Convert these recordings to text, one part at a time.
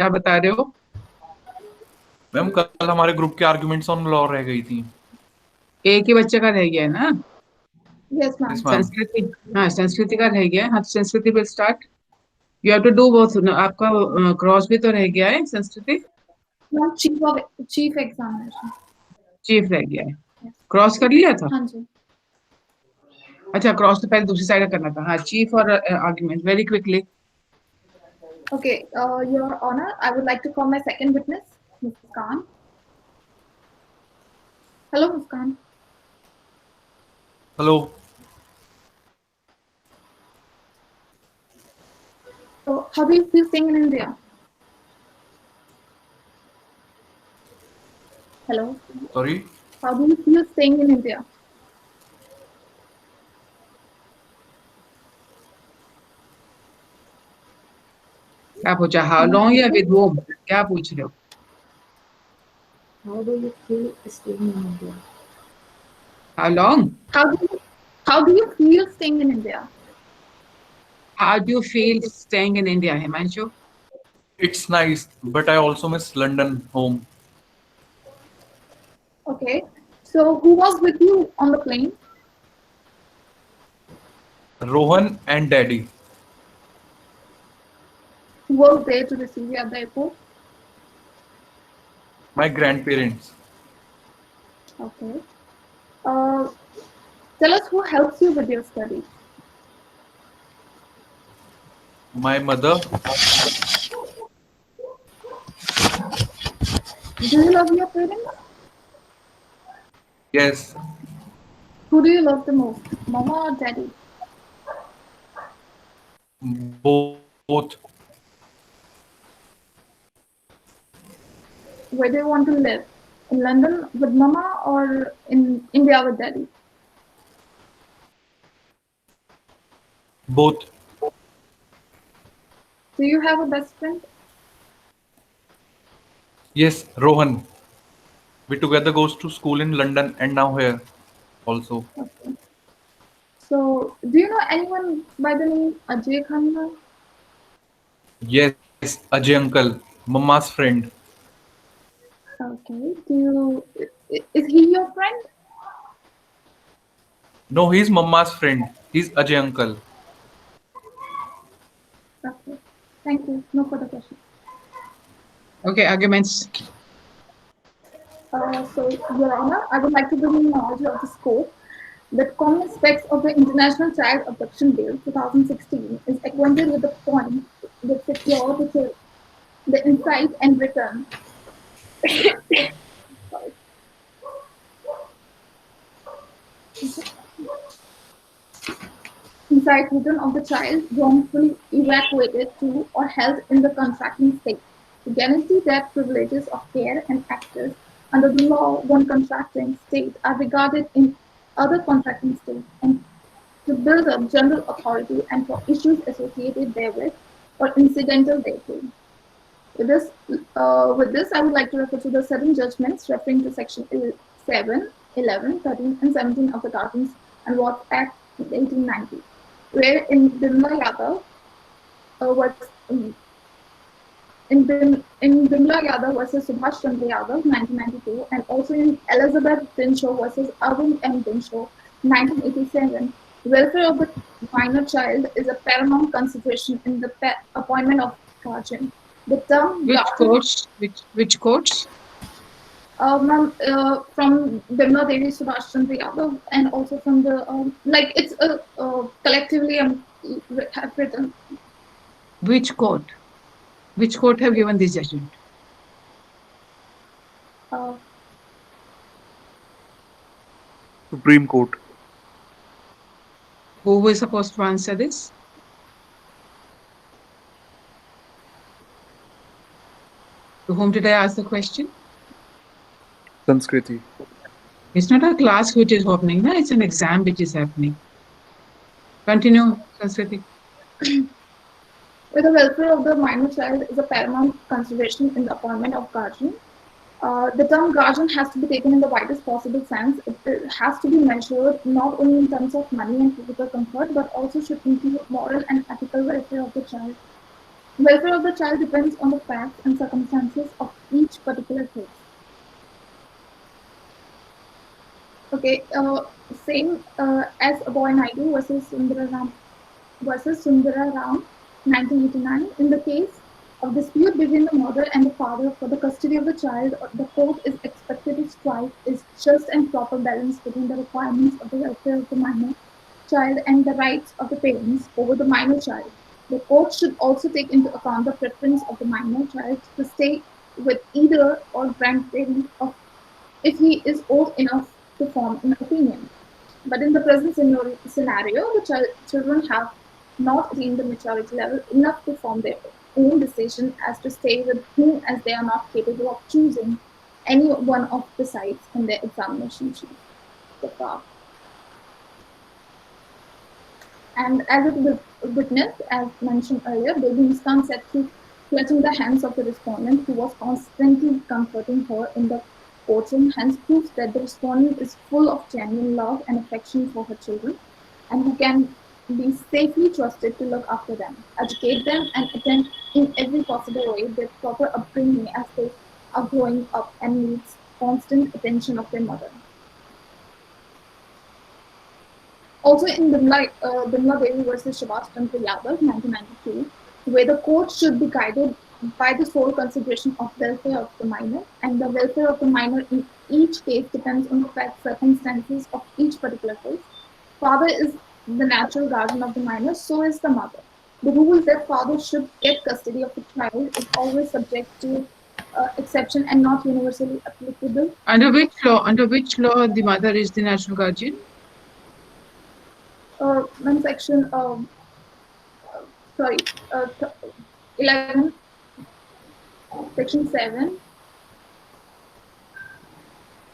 क्या बता रहे हो? मैम कल हमारे ग्रुप के आर्ग्यूमेंट्स ऑन लॉ रह गई थी। एक ही बच्चे का रह गया है ना? Yes, yes ma'am. Ma'am. Sanskriti. हाँ, संस्कृति का रह गया है। हाँ, Sanskriti will start. You have to do both. आपका क्रॉस भी तो रह गया है, संस्कृति। Ma'am, chief examination. चीफ रह गया है। Yes. क्रॉस कर लिया था? हाँ जी. अच्छा, क्रॉस तो पहले दूसरी साइड का करना था। हाँ, चीफ और argument very quickly. Okay, Your Honor, I would like to call my second witness, Ms. Khan. Hello, Ms. Khan. Hello. So, how do you feel staying in India? Hello. Sorry. How do you feel staying in India? क्या पूछा? How long या with whom? क्या पूछ रहे हो? How do you feel staying in India? How long? How do you feel staying in India? How do you feel staying in India, Himanshu? It's nice but I also miss London home. Okay. So, who was with you on the plane? Rohan and daddy. Who was there to receive you at the airport? My grand parents. Okay. Uh, Tell us who helps you with your studies. My mother. Do you love your parents? Yes. Who do you love the most, mama or daddy? Both. Where do you want to live? In London with mama or in India with daddy? Both. Do you have a best friend? Yes Rohan. We together goes to school in London and now here also. Okay. So, do you know anyone by the name Ajay Khanna? Yes, Ajay uncle, mama's friend. Okay. Is he your friend? No, he's mama's friend. He's Ajay uncle. Okay. Thank you. No further questions. Okay, arguments. So, Your Honor, I would like to bring in knowledge of the scope. The common aspects of the International Child Abduction Bill 2016 is acquainted with the point that secure the insight and return. Sorry. Insight return of the child wrongfully evacuated to or held in the contracting state. To guarantee that privileges of care and access under the law one contracting state are regarded in other contracting states and to build up general authority and for issues associated therewith or incidental thereto. With this, I would like to refer to the seven judgments referring to section 7, 11, 13, and 17 of the Cartoons and Watch Act 1890, where in Bimla Yadav was in Bimla Yadav versus Subhash Chandra Yadav 1992, and also in Elizabeth Dinshaw versus Arvind M. Dinshaw 1987, welfare of the minor child is a paramount consideration in the appointment of guardian. The term Which guardian, courts? Which courts? ma'am, from Bimla Devi Subhash Chandra Yadav, and also from the like it's collectively have written. Which court? Which court have given this judgment? Supreme Court. Who was supposed to answer this? To whom did I ask the question? Sanskriti. It's not a class which is happening, no? It's an exam which is happening. Continue, Sanskriti. Where the welfare of the minor child is a paramount consideration in the appointment of guardian. The term guardian has to be taken in the widest possible sense. It has to be measured not only in terms of money and physical comfort, but also should include moral and ethical welfare of the child. Welfare of the child depends on the facts and circumstances of each particular case. Okay, same as Aboy Naidu versus Sundara 1989. In the case of dispute between the mother and the father for the custody of the child, the court is expected to strike is just and proper balance between the requirements of the welfare of the minor child and the rights of the parents over the minor child. The court should also take into account the preference of the minor child to stay with either or grandparent of if he is old enough to form an opinion. But in the present scenario, the children have not attained the maturity level enough to form their own decision as to stay with whom, as they are not capable of choosing any one of the sides in their examination sheet so far. And as it witnessed, as mentioned earlier, baby Muskan said to clutching the hands of the respondent, who was constantly comforting her in the courtroom, hence proves that the respondent is full of genuine love and affection for her children, and who can be safely trusted to look after them, educate them, and attend in every possible way their proper upbringing as they are growing up and needs constant attention of their mother. Also in Bimla Devi versus Subhash Chandra Yadav, 1992, where the court should be guided by the sole consideration of welfare of the minor, and the welfare of the minor in each case depends on the fact circumstances of each particular case. Father is the natural guardian of the minor, so is the mother. The rule that father should get custody of the child is always subject to exception and not universally applicable. Under which law? Under which law the mother is the natural guardian? One section, sorry, 11, section 7.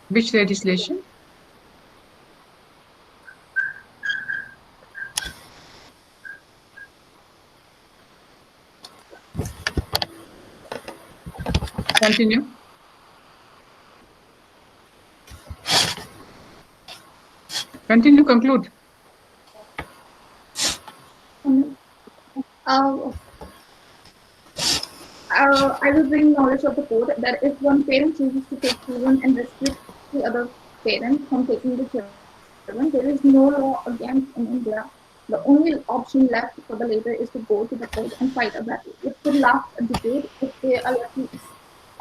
Which legislation? Continue. Continue, conclude. Uh, I will bring knowledge of the court that if one parent chooses to take children and restrict the other parent from taking the children, there is no law against in India. The only option left for the later is to go to the court and fight a battle. It could last a decade if they are lucky.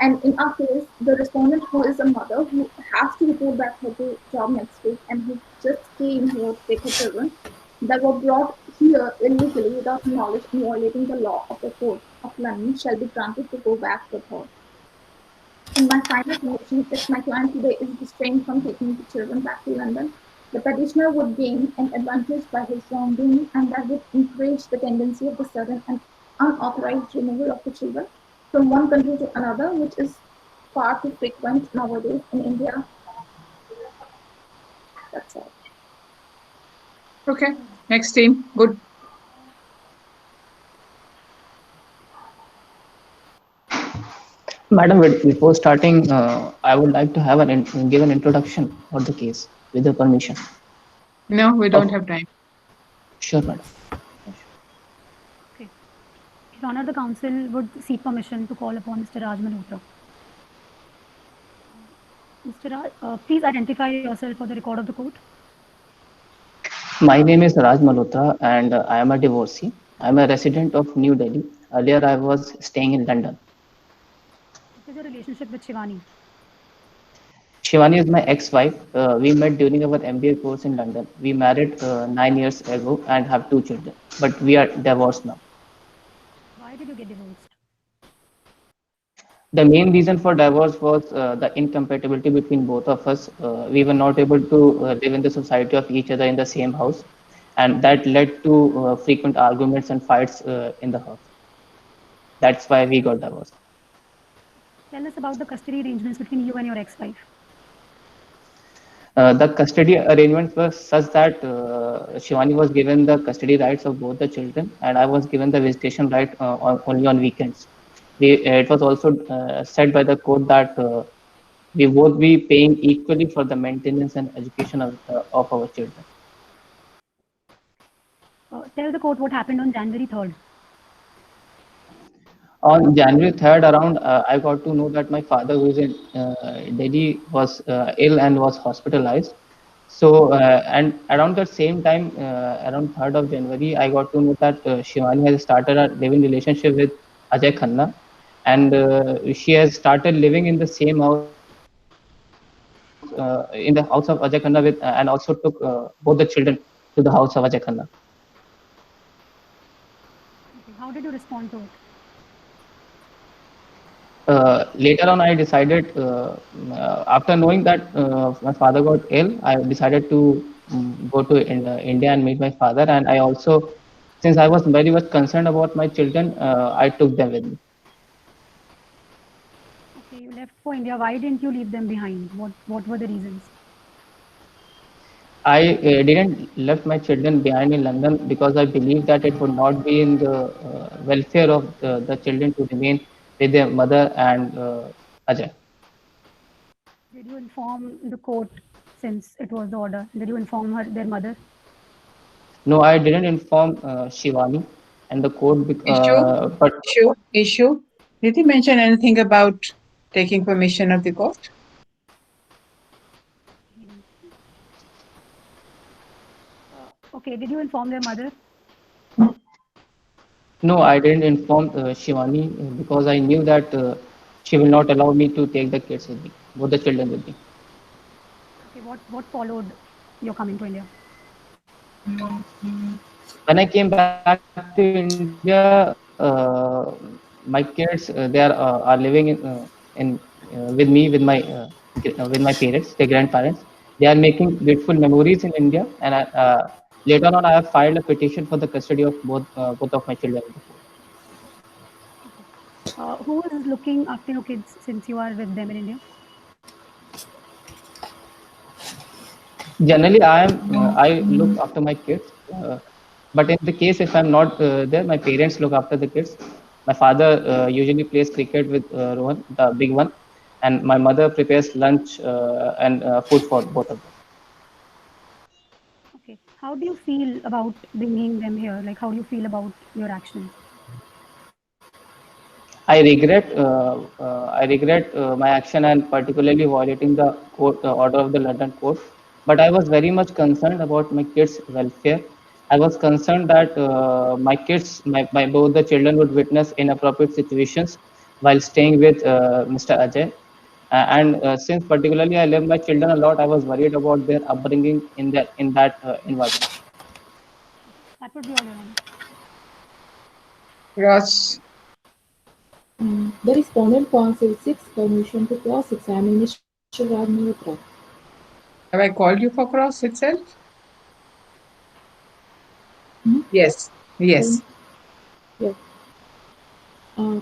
And in our case, the respondent who is a mother who has to report back her job next week and who just came here to take her children that were brought here illegally without knowledge and violating the law of the court of London shall be granted to go back with her. In my final conclusion, if my client today is restrained from taking the children back to London, the petitioner would gain an advantage by his wrongdoing, and that would encourage the tendency of the sudden and unauthorized removal of the children from one country to another, which is far too frequent nowadays in India. That's all. Okay. Next team. Good. Madam, before starting, I would like to have give an introduction of the case with your permission. No, we don't have time. Sure, madam. Okay. Your Honor, the council would seek permission to call upon Mr. Raj Malhotra. Mr. Raj, please identify yourself for the record of the court. My name is Raj Malhotra and I am a divorcee. I am a resident of New Delhi. Earlier, I was staying in London. What is your relationship with Shivani? Shivani is my ex-wife. We met during our MBA course in London. We married 9 years ago and have 2 children, but we are divorced now. Why did you get divorced? The main reason for divorce was the incompatibility between both of us. We were not able to live in the society of each other in the same house, and that led to frequent arguments and fights in the house. That's why we got divorced. Tell us about the custody arrangements between you and your ex-wife. The custody arrangements were such that Shivani was given the custody rights of both the children, and I was given the visitation right only on weekends. It was also said by the court that we both be paying equally for the maintenance and education of our children. Tell the court what happened on January 3rd. On January 3rd, around, I got to know that my father, who is in Delhi, was ill and was hospitalized. So, and around the same time, around 3rd of January, I got to know that Shivani has started a living relationship with Ajay Khanna, and she has started living in the same house, in the house of Ajay Khanna, with and also took both the children to the house of Ajay Khanna. Okay. How did you respond to it? Later on, I decided, after knowing that my father got ill, I decided to go to India and meet my father. And I also, since I was very much concerned about my children, I took them with me. Okay, you left for India. Why didn't you leave them behind? What were the reasons? I didn't left my children behind in London because I believe that it would not be in the welfare of the children to remain with their mother and Ajay. Did you inform the court since it was the order? Did you inform their mother? No, I didn't inform Shivani and the court, Issue, but issue. Did he mention anything about taking permission of the court? Okay, did you inform their mother? no, I didn't inform Shivani because I knew that she will not allow me to take the kids with me, both the children with me. Okay, what followed your coming to India? When I came back to India, my kids are living in with me with my parents, their grandparents. They are making beautiful memories in India, and later on, I have filed a petition for the custody of both of my children in the court. Who is looking after your kids since you are with them in India? Generally, I look after my kids, but in the case if I'm not there, my parents look after the kids. My father usually plays cricket with Rohan, the big one, and my mother prepares lunch and food for both of them. Okay, how do you feel about bringing them here? Like, how do you feel about your actions? I regret my action and particularly violating the court order of the London court. But I was very much concerned about my kids' welfare. I was concerned that my both the children would witness inappropriate situations while staying with Mr. Ajay. And since particularly I love my children a lot, I was worried about their upbringing in that environment. That would be all, Your Honor. Ross, The respondent counsel seeks permission to cross-examine Mr. Raj Malhotra. have I called you for cross itself? Hmm? Yes, yes. Yes. Uh,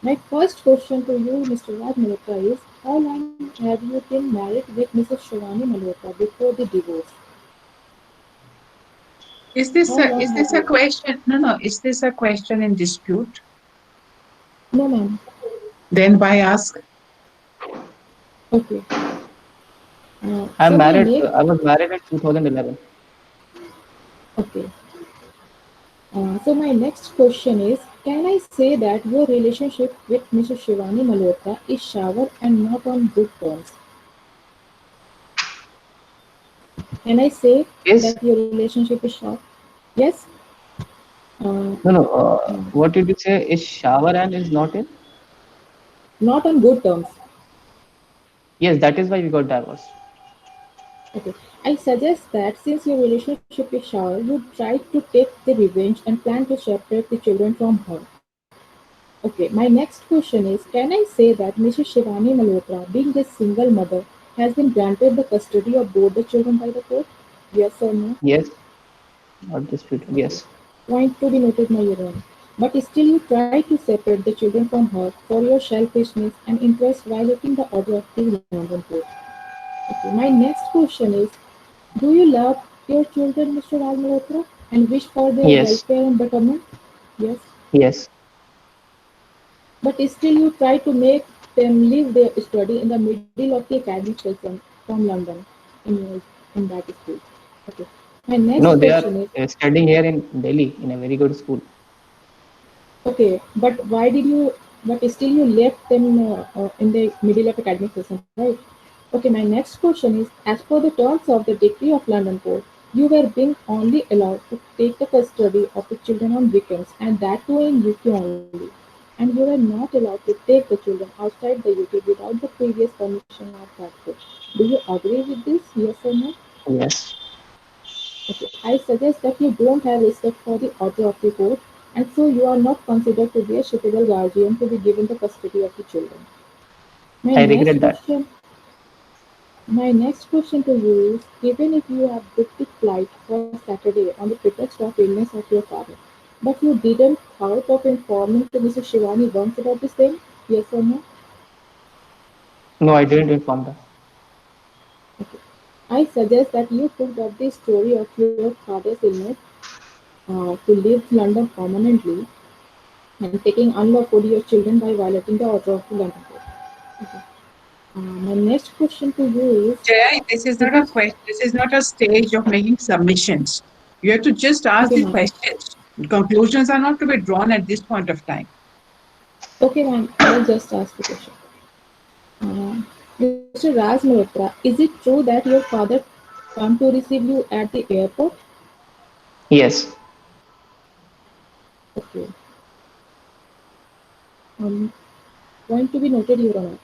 my first question to you, Mr. Raj Malhotra, is how long have you been married with Mrs. Shivani Malhotra before the divorce? How long Is have this a you? question? No, no. Is this a question in dispute? No, ma'am. Then why ask? Okay. I'm So my married. next, I was married in 2011. okay. So my next question is, can I say that your relationship with Mrs. Shivani Malhotra is shower and not on good terms? Can I say Yes. that your relationship is shower? Yes. Uh, No, no. uh, What did you say? Is shower and is not in? Not on good terms. Yes, that is why we got divorced. Okay. I suggest that since your relationship is shower, you try to take the revenge and plan to separate the children from her. Okay. My next question is, can I say that Mrs. Shivani Malhotra, being a single mother, has been granted the custody of both the children by the court? Yes or no? Yes, not disputed. Okay. Yes. Point to be noted, my Iran. But still you try to separate the children from her for your selfishness and interest violating the order of the London court. Okay. My next question is, do you love your children, Mr. Raj Malhotra, and wish for their Yes. welfare and betterment? Yes. Yes. But still you try to make them leave their study in the middle of the academic session from London in that school. Okay. My No, next they are question is, studying here in Delhi in a very good school. Okay, but why did you? But still, you left them in the middle of academic session, right? Okay, my next question is: as per the terms of the Decree of London Court, you were being only allowed to take the custody of the children on weekends, and that too in UK only. And you were not allowed to take the children outside the UK without the previous permission of that court. Do you agree with this? Yes or no? Yes. Okay, I suggest that you don't have respect for the order of the court, and so you are not considered to be a suitable guardian to be given the custody of the children. My I next regret that. question, my next question to you is: even if you have booked the flight for Saturday on the pretext of illness of your father, but you didn't thought of informing to Mrs. Shivani once about the same, yes or no? No, I didn't inform that. Okay. I suggest that you took up the story of your father's illness to leave London permanently and taking unlawfully your children by violating the order of the London Court. Okay. My next question to you is: Jay, this is not a because question. This is not a stage of making submissions. You have to just ask okay, the ma'am. questions. Conclusions are not to be drawn at this point of time. Okay, ma'am. I'll just ask the question. Uh, Mr. Raj Malhotra, is it true that your father come to receive you at the airport? Yes. Okay. Um, Point to be noted, Your Honor.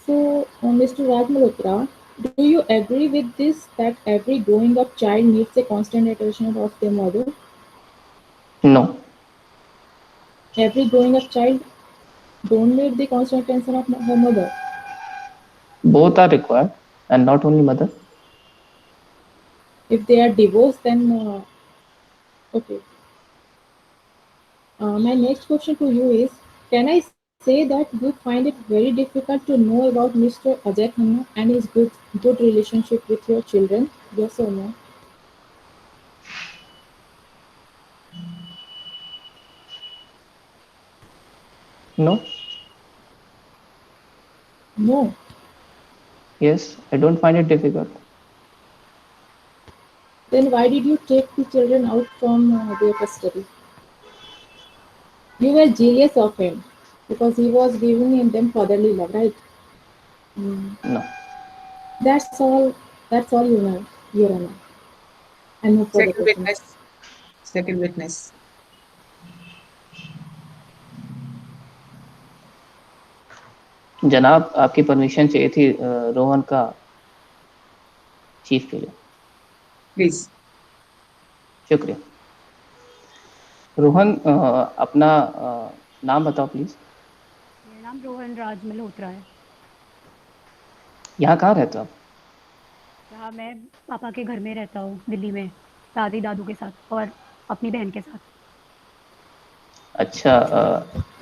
So, Mr. Raj Malhotra, do you agree with this that every growing up child needs a constant attention of their mother? No. Every growing up child don't need the constant attention of her mother. Both are required, and not only mother. If they are divorced, then okay. My next question to you is: can I say that you find it very difficult to know about Mr. Ajay Khanna and his good relationship with your children? Yes or no? No. No. Yes, I don't find it difficult. Then why did you take the children out from their custody? You were jealous of him because he was giving in them fatherly love, right? Mm. No. That's all. That's all, Your Honor. And no further Second questions. witness. Second witness. जनाब, आपकी permission चाहिए थी रोहन का chief के लिए. Please. शुक्रिया. रोहन, अपना नाम बताओ प्लीज. मेरा नाम रोहन राज मल्होत्रा है. यहाँ कहाँ रहते हो आप? यहाँ मैं पापा के घर में रहता हूँ दिल्ली में, दादी दादू के साथ और अपनी बहन के साथ. अच्छा,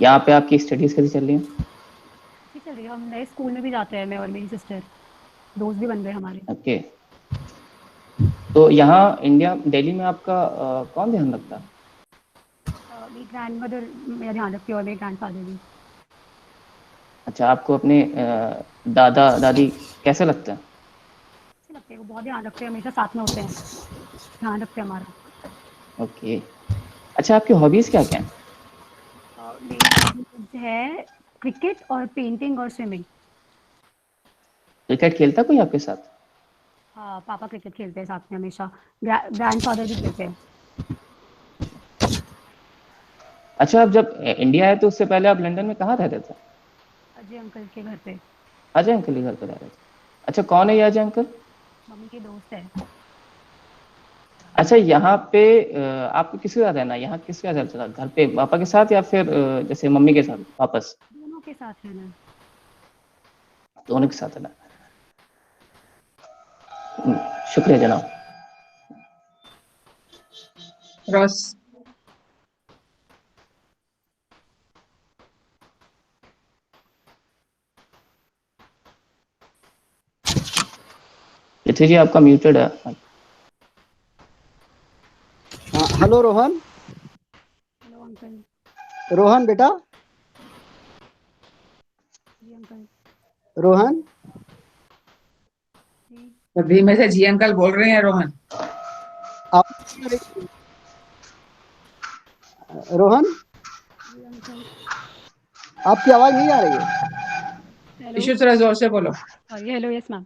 यहाँ पे आपकी स्टडीज कैसी चल रही हैं? अच्छी चल रही है. हम नए स्कूल में भी जाते हैं, मैं और मेरी सिस्टर. दोस्त भी बन गए हमारे. ओके. तो यहाँ इंडिया दिल्ली में आपका कौन ध्यान रखता है? मेरी ग्रैंड मदर मेरा ध्यान रखती है और मेरे ग्रैंड फादर भी. अच्छा, आपको अपने दादा दादी कैसे लगते हैं? अच्छे लगते हैं, वो बहुत ध्यान रखते हैं, हमेशा साथ में होते हैं, ध्यान रखते हैं हमारा. ओके. अच्छा, आपकी हॉबीज क्या क्या हैं? मेरी हॉबीज है क्रिकेट और पेंटिंग और स्विमिंग. क्रिकेट खेलता कोई आपके साथ? हाँ, पापा क्रिकेट खेलते हैं साथ में हमेशा. ग्रैंड फादर भी खेलते हैं. अच्छा, आप जब इंडिया आए तो उससे पहले आप लंदन में कहाँ रहते थे? अजय अंकल के घर पे. अजय अंकल के घर पे रह रहे थे. अच्छा, कौन है ये अजय अंकल? मम्मी के दोस्त है. अच्छा, यहाँ पे आपको किसके साथ रहना है? यहाँ किसके साथ रहता था? घर पे पापा के साथ या फिर जैसे मम्मी के साथ वापस? दोनों के साथ रहना. दोनों के साथ रहना. शुक्रिया जनाब. Ross. पृथ्वी जी, आपका म्यूटेड है. Hello Rohan. Hello uncle. Rohan बेटा. जी अंकल. रोहन. जी. अभी में से जी अंकल बोल रहे हैं रोहन. आवाज नहीं आ रही. रोहन, जी अंकल। आपकी आवाज नहीं आ रही है। हेलो। इशू थोड़ा जोर से बोलो। Sorry, hello, yes ma'am.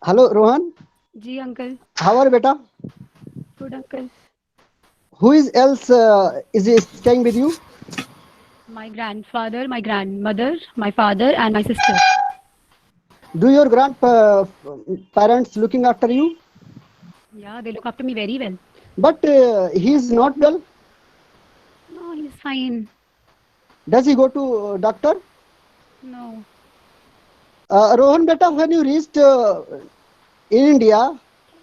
Hello Rohan, जी अंकल। हाउ आर बेटा? Good uncle. Who is else is staying with you? My grandfather, my grandmother, my father, and my sister. Do your grandparents looking after you? Yeah, they look after me very well. But he is not well. No, he's fine. Does he go to doctor? No. Rohan beta, when you reached in India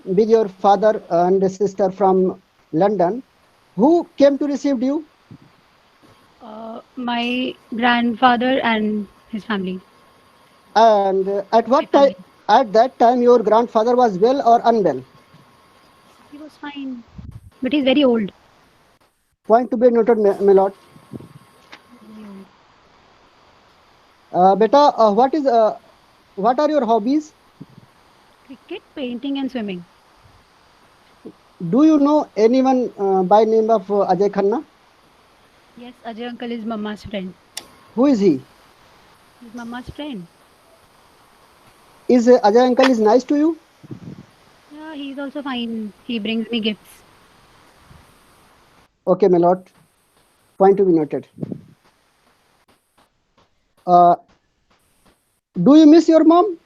with your father and sister from London, who came to receive you? My grandfather and his family. And at My what time? family. At that time, your grandfather was well or unwell? He was fine, but he's very old. Point to be noted, my lord. Very old. Beta, what are your hobbies? Cricket, painting, and swimming. Do you know anyone by name of Ajay Khanna? Yes, Ajay uncle is Mama's friend. Who is he? He's Mama's friend. Is Ajay uncle is nice to you? Yeah, he's also fine. He brings me gifts. Okay, my lord. Point to be noted. Uh, do you miss your mom?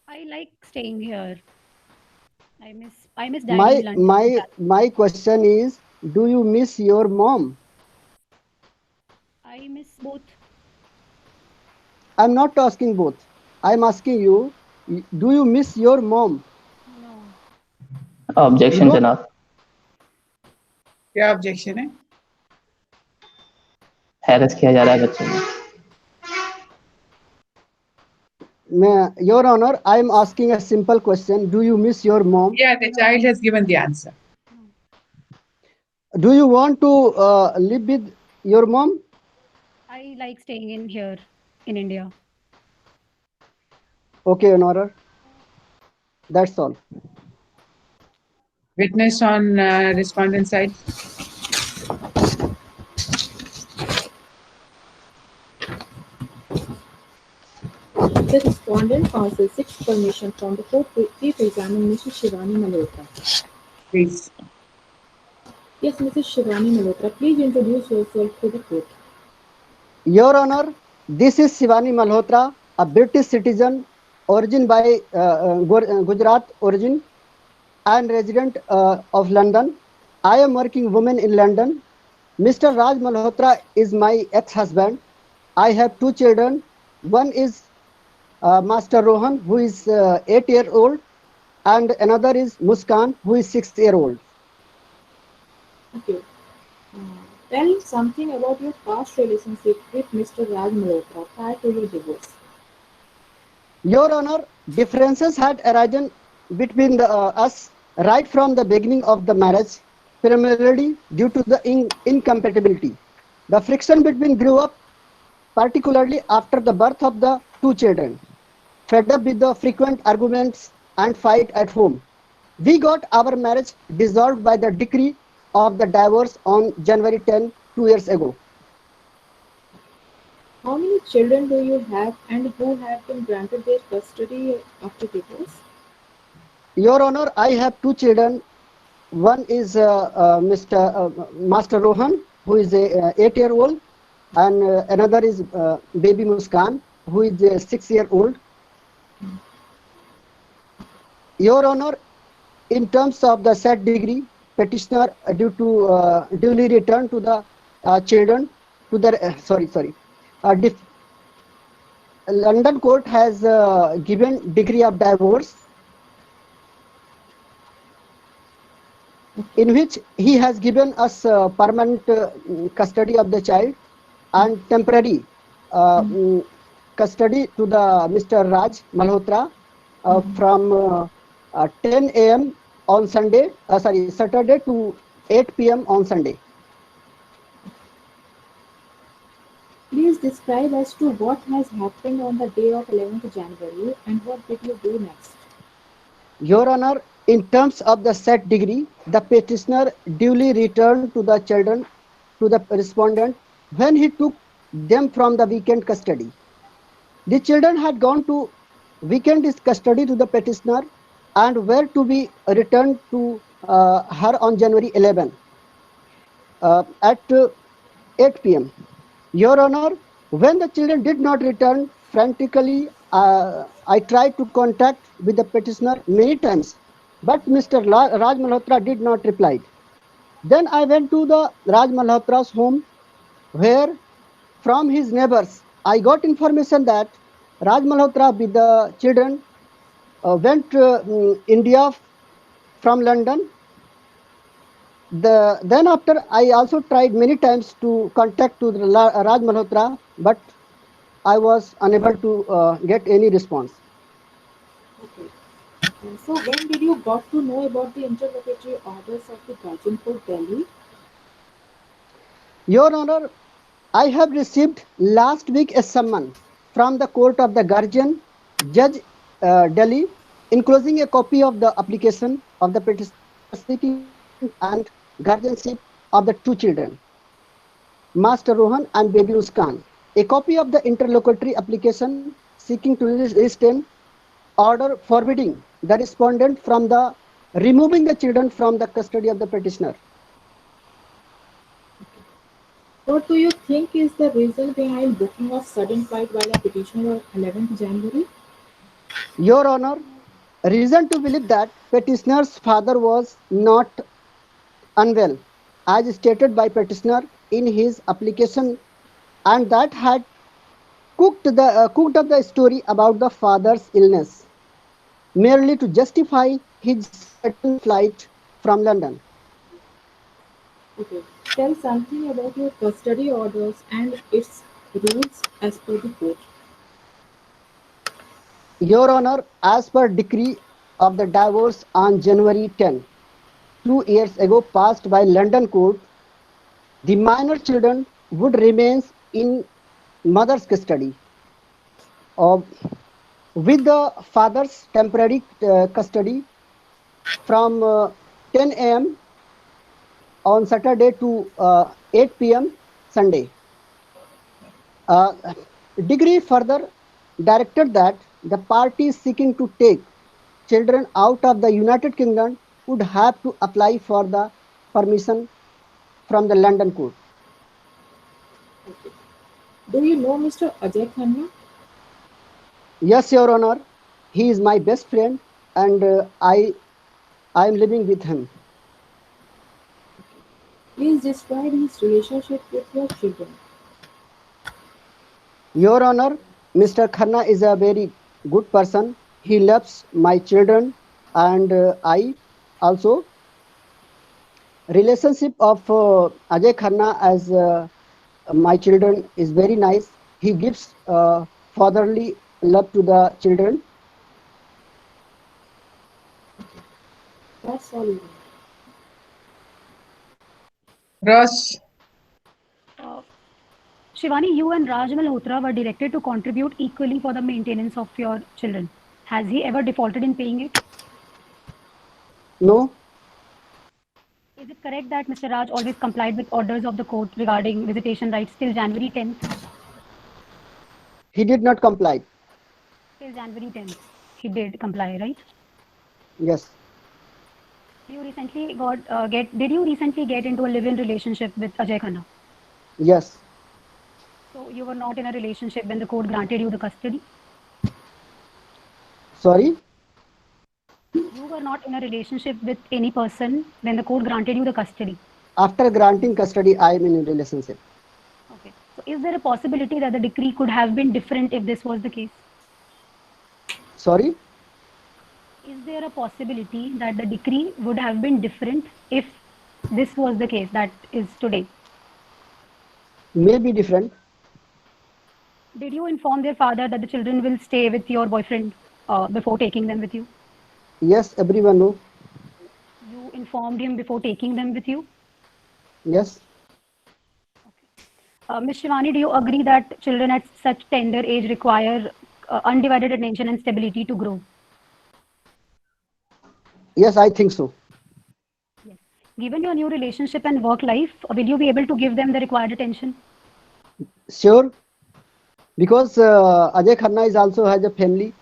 I like staying here. I miss daddy in London. My question is, do you miss your mom? I miss both. I'm not asking both. I'm asking you, do you miss your mom? No. Objection, No. जनाब. क्या objection है? Harass किया जा रहा है बच्चे को. Your Honor, I'm asking a simple question. Do you miss your mom? Yeah, the child has given the answer. Do you want to live with your mom? I like staying in here in India. Okay, Your Honor. That's all. Witness on respondent side. The respondent counsel seeks permission from the court to keep examining Mrs. Shivani Malhotra. Please. Yes, Mrs. Shivani Malhotra, please introduce yourself to the court. Your Honor, this is Shivani Malhotra, a British citizen, origin by Gujarat origin, and resident of London. I am working woman in London. Mr. Raj Malhotra is my ex-husband. I have two children. One is Master Rohan, who is 8-year-old, and another is Muskan, who is 6-year-old. Okay. Tell something about your past relationship with Mr. Raj Malhotra prior to your divorce. Your Honor, differences had arisen between us right from the beginning of the marriage, primarily due to the incompatibility. The friction between grew up, particularly after the birth of the two children. Fed up with the frequent arguments and fight at home, we got our marriage dissolved by the decree of the divorce on January 10, 2 years ago. How many children do you have and who have been granted their custody after divorce? Your Honor, I have two children. One is Mr. Master Rohan, who is a 8-year-old, and another is baby Muskan, who is 6-year-old. Your Honor, in terms of the said degree, petitioner duly returned to the children to the London court has given degree of divorce, in which he has given us permanent custody of the child and temporary custody to the Mr. Raj Malhotra from 10 a.m. on Saturday to 8 p.m. on Sunday. Please describe as to what has happened on the day of 11th January and what did you do next? Your Honor, In terms of the set degree, the petitioner duly returned to the children to the respondent when he took them from the weekend custody. The children had gone to weekend custody to the petitioner and were to be returned to her on January 11 at 8 p.m. Your Honor, when the children did not return frantically, I tried to contact with the petitioner many times, but Mr. Raj Malhotra did not reply. Then I went to the Raj Malhotra's home, where from his neighbors I got information that Raj Malhotra with the children went to India from London. Then after I also tried many times to contact to the Raj Malhotra, but I was unable to get any response. Okay. So when did you got to know about the interlocutory orders of the Guardian Court Delhi? Your Honor, I have received last week a summons from the court of the Guardian Judge Delhi, enclosing a copy of the application of the petitioner seeking and guardianship of the two children, Master Rohan and Baby Muskan. A copy of the interlocutory application seeking to restrain order forbidding the respondent from the removing the children from the custody of the petitioner. What do you think is the reason behind booking of sudden flight by the petitioner on 11th January? Your Honor, reason to believe that petitioner's father was not unwell, as stated by petitioner in his application, and that had cooked up the story about the father's illness, merely to justify his sudden flight from London. Okay. Tell something about your custody orders and its rules as per the court. Your Honor, as per decree of the divorce on January 10, 2 years ago passed by London court, the minor children would remain in mother's custody with the father's temporary custody from 10 a.m. on Saturday to 8 p.m. Sunday. Decree further directed that the parties seeking to take children out of the United Kingdom would have to apply for the permission from the London court. Okay. Do you know Mr. Ajay Khanna? Yes, Your Honor, he is my best friend, and I am living with him. Please describe his relationship with your children. Your Honor, Mr. Khanna is a very good person. He loves my children, and I also. Relationship of Ajay Khanna as my children is very nice. He gives fatherly love to the children. That's all you know. Raj, Shivani, you and Raj Malhotra were directed to contribute equally for the maintenance of your children. Has he ever defaulted in paying it? No, Is it correct that Mr. Raj always complied with orders of the court regarding visitation rights till January 10th? he did not comply. Till January 10th, he did comply, right? Yes, You recently did you recently get into a live-in relationship with Ajay Khanna? yes, So you were not in a relationship when the court granted you the custody? sorry. You were not in a relationship with any person when the court granted you the custody? After granting custody, I am in a relationship. Okay. So is there a possibility that the decree could have been different if this was the case? Sorry. Is there a possibility that the decree would have been different if this was the case that is today? May be different. Did you inform their father that the children will stay with your boyfriend before taking them with you? Yes, everyone know. You informed him before taking them with you? Yes, Ms. Shivani, do you agree that children at such tender age require undivided attention and stability to grow? Yes, I think so. Yes. Given your new relationship and work life, will you be able to give them the required attention? Sure, because Ajay Khanna is also has a family,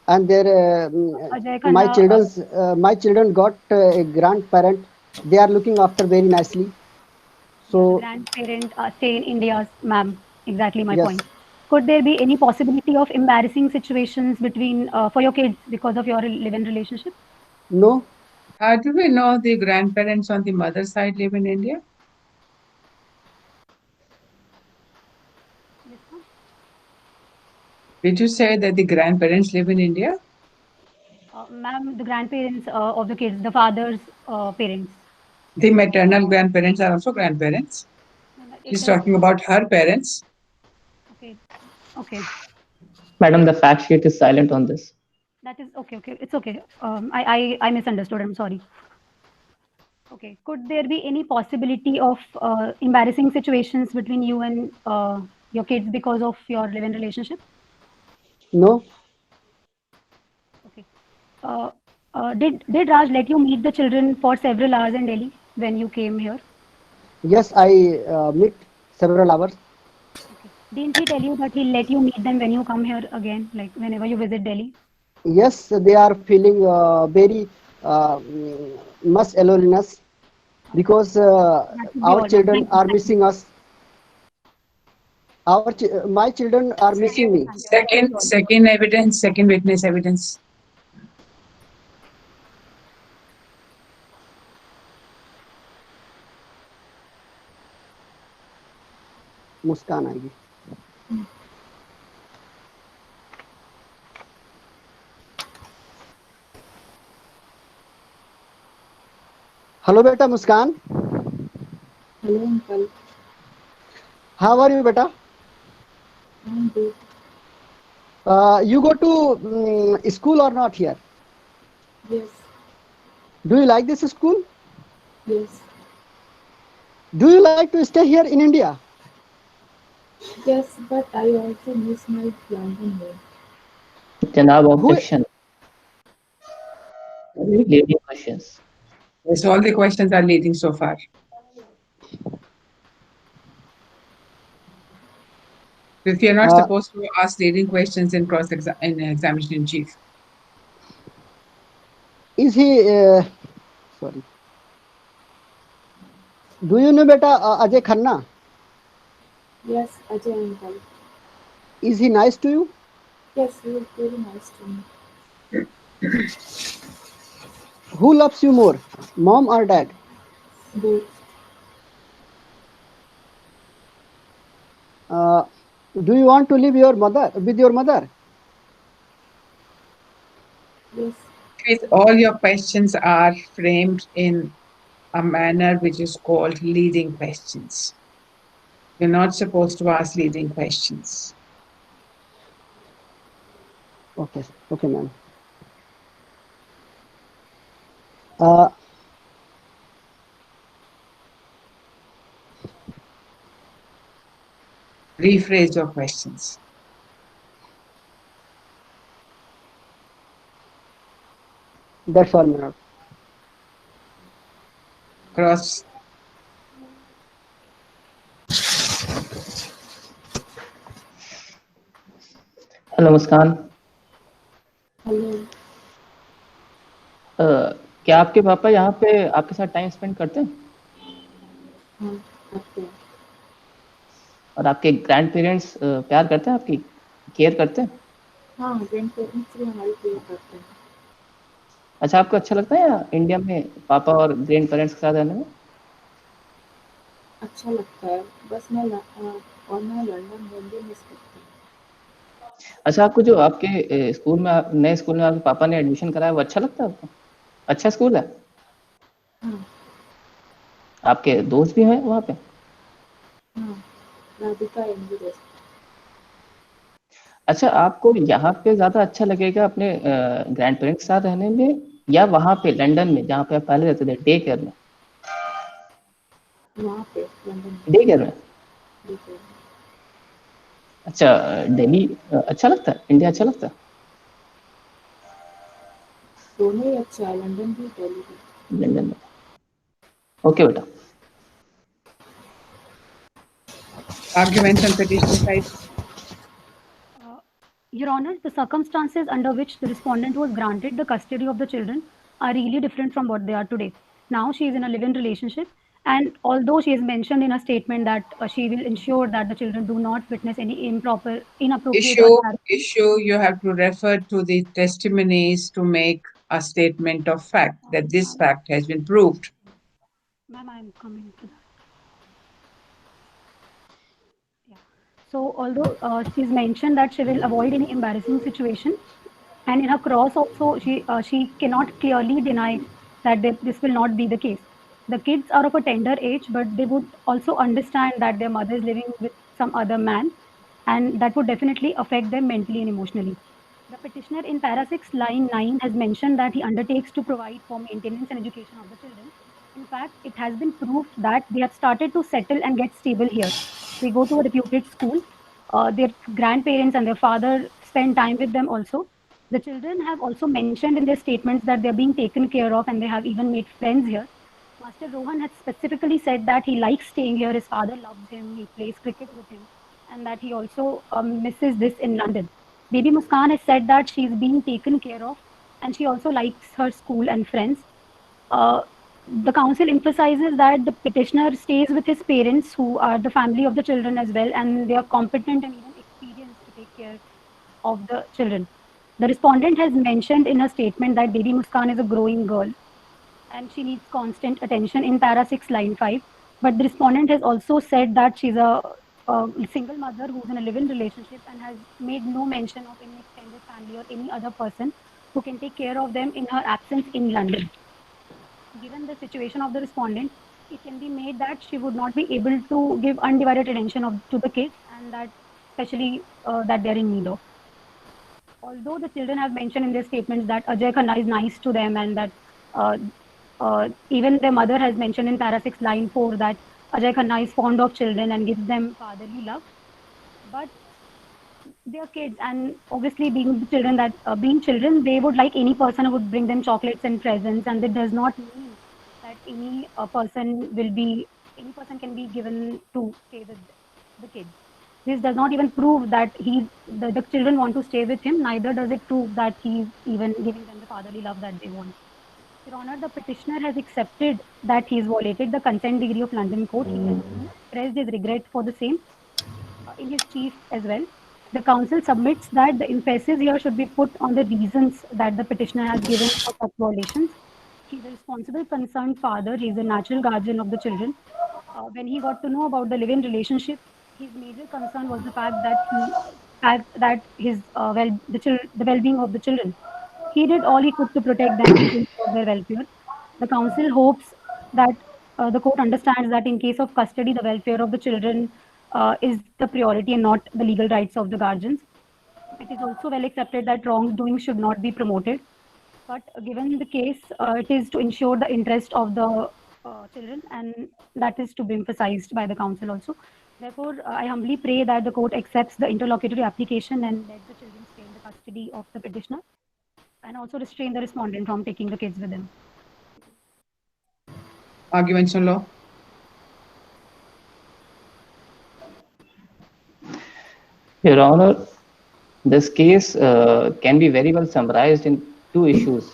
and their Ajay Khanna, my children got a grandparent. They are looking after very nicely. yeah, the So grandparent stay in India, ma'am. Exactly my yes, point. Could there be any possibility of embarrassing situations between for your kids because of your live-in relationship? no, Do we know the grandparents on the mother side live in India? Yes, ma'am. Did you say that the grandparents live in India? Ma'am, the grandparents of the kids, the father's parents. The maternal grandparents are also grandparents. No, no, it She's does. talking about her parents. Okay, okay. Madam, the fact sheet is silent on this. That is okay. Okay, it's okay. I misunderstood. I'm sorry. Okay. Could there be any possibility of embarrassing situations between you and your kids because of your live-in relationship? no. Okay. Uh, did Raj let you meet the children for several hours in Delhi when you came here? Yes, I meet several hours. Okay. Didn't he tell you that he'll let you meet them when you come here again, like whenever you visit Delhi? Yes, they are feeling very much loneliness because That should be our all, ma'am. children Thank you. are Thank you. missing us. My children are missing me. Thank you. That should be all. Second evidence, second witness evidence. मुस्कान आएगी. Hello, beta Muskan. Hello, uncle. How are you, beta? I'm good. You go to school or not here? Yes, Do you like this school? yes, Do you like to stay here in India? yes, but I also miss my London home. Janab, Who? objection. Leading questions. Yes, all the questions are leading so far. If you're not supposed to ask leading questions in in examination in chief. Is he? Sorry. Do you know, beta Ajay Khanna? Yes, Ajay uncle. Is he nice to you? Yes, he was very nice to me. Who loves you more, mom or dad? Both. Do you want to live your mother with your mother? Yes, All your questions are framed in a manner which is called leading questions. You're not supposed to ask leading questions. Okay, okay, ma'am. Uh, Rephrase your questions. that's all, ma'am. Cross. Hello Muskan. hello. क्या आपके पापा यहाँ पे आपके साथ time spend करते हैं? हाँ, आपको. और आपके ग्रैंड पेरेंट्स प्यार करते हैं, आपकी केयर करते हैं? हाँ, ग्रैंडपेरेंट्स भी हमारी केयर करते हैं. अच्छा, आपको अच्छा लगता है यहाँ इंडिया में पापा और ग्रैंड पेरेंट्स के साथ रहने में? अच्छा लगता है, बस मैं लंदन में भी मिस करती हूँ. अच्छा, आपको जो आपके स्कूल में नए स्कूल में आपके पापा ने एडमिशन कराया वो अच्छा लगता है आपको? अच्छा स्कूल है? हाँ, आपके दोस्त भी हैं वहाँ पे? हाँ, राधिका एमबीबीएस. अच्छा, आपको यहाँ पे ज़्यादा अच्छा लगेगा अपने ग्रैंड पेरेंट्स के साथ रहने में या वहाँ पे लंदन में जहाँ पे आप पहले रहते थे डे केयर में? वहाँ पे लंदन में. डे केयर में. ठीक है. अच्छा, दिल्ली अच्छा लगता है, इंडिया अच्छा लगता है? दोनों ही अच्छा है, लंदन भी दिल्ली भी। लंदन में। ओके बेटा। Arguments on petition side. Your Honor, the circumstances under which the respondent was granted the custody of the children are really different from what they are today. Now she is in a live-in relationship, and although she has mentioned in a statement that she will ensure that the children do not witness any inappropriate or Issue, you have to refer to the testimonies to make a statement of fact that this fact has been proved. Ma'am, I am coming to that. Yeah. So although she's mentioned that she will avoid any embarrassing situation, and in her cross also she cannot clearly deny that this will not be the case. The kids are of a tender age, but they would also understand that their mother is living with some other man, and that would definitely affect them mentally and emotionally. The petitioner in para 6 line 9 has mentioned that he undertakes to provide for maintenance and education of the children. In fact, it has been proved that they have started to settle and get stable here. They go to a reputed school. Their grandparents and their father spend time with them also. The children have also mentioned in their statements that they're being taken care of, and they have even made friends here. Master Rohan has specifically said that he likes staying here. His father loves him. He plays cricket with him, and that he also misses this in London. Baby Muskan has said that she's being taken care of, and she also likes her school and friends. Uh, the council emphasizes that the petitioner stays with his parents, who are the family of the children as well, and they are competent and even experienced to take care of the children. The respondent has mentioned in her statement that baby Muskan is a growing girl and she needs constant attention in para 6 line 5. But the respondent has also said that she's a single mother who's in a live-in relationship and has made no mention of any extended family or any other person who can take care of them in her absence in London. Given the situation of the respondent, it can be made that she would not be able to give undivided attention to the kids, and that especially that they're in need of. Although the children have mentioned in their statements that Ajay Khanna is nice to them, and that even their mother has mentioned in para 6 line 4 that Ajay Khanna is fond of children and gives them fatherly love. But they are kids, and obviously being children, they would like any person who would bring them chocolates and presents, and it does not mean that any person can be given to stay with the kids. This does not even prove that the children want to stay with him. Neither does it prove that he's even giving them the fatherly love that they want. Your Honor, the petitioner has accepted that he has violated the consent decree of London Court. He has expressed his regret for the same in his chief as well. The council submits that the emphasis here should be put on the reasons that the petitioner has given for such violations. He is a responsible, concerned father. He is a natural guardian of the children. When he got to know about the live-in relationship, his major concern was the fact that the well-being of the children. He did all he could to protect them and to ensure their welfare. The council hopes that the court understands that in case of custody, the welfare of the children is the priority and not the legal rights of the guardians. It is also well accepted that wrongdoing should not be promoted. But given the case, it is to ensure the interest of the children, and that is to be emphasized by the council also. Therefore, I humbly pray that the court accepts the interlocutory application and lets the children stay in the custody of the petitioner, and also restrain the respondent from taking the kids with him. Arguments on law. Your Honor, this case can be very well summarized in two issues.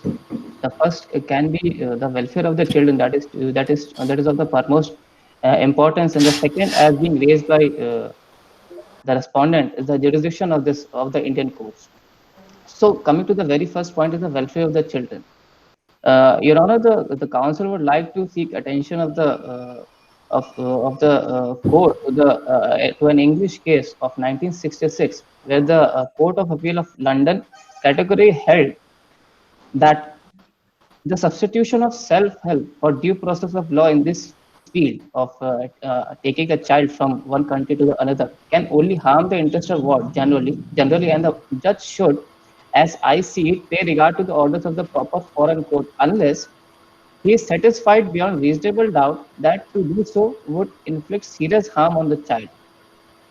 The first can be the welfare of the children, that is of the utmost importance, and the second, as being raised by the respondent, is the jurisdiction of the Indian courts. So, coming to the very first point, is the welfare of the children. Your Honor, the council would like to seek attention of the court to an English case of 1966, where the Court of Appeal of London category held that the substitution of self-help for due process of law in this field of taking a child from one country to another can only harm the interest of what generally, and the judge should, as I see it, pay regard to the orders of the proper foreign court unless he is satisfied beyond reasonable doubt that to do so would inflict serious harm on the child.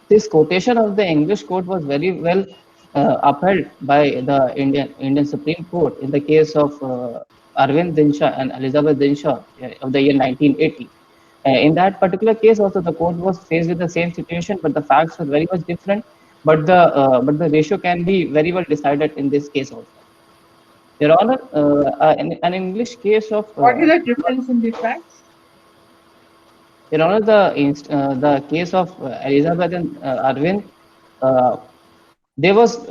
This quotation of the English court was very well upheld by the Indian Supreme Court in the case of Arvind Dinshaw and Elizabeth Dinshaw of the year 1980. In that particular case, also the court was faced with the same situation, but the facts were very much different. But the ratio can be very well decided in this case also. Your Honor, an English case of What is the difference in the facts? Your Honor, the case of Elizabeth and Arvind, uh, there was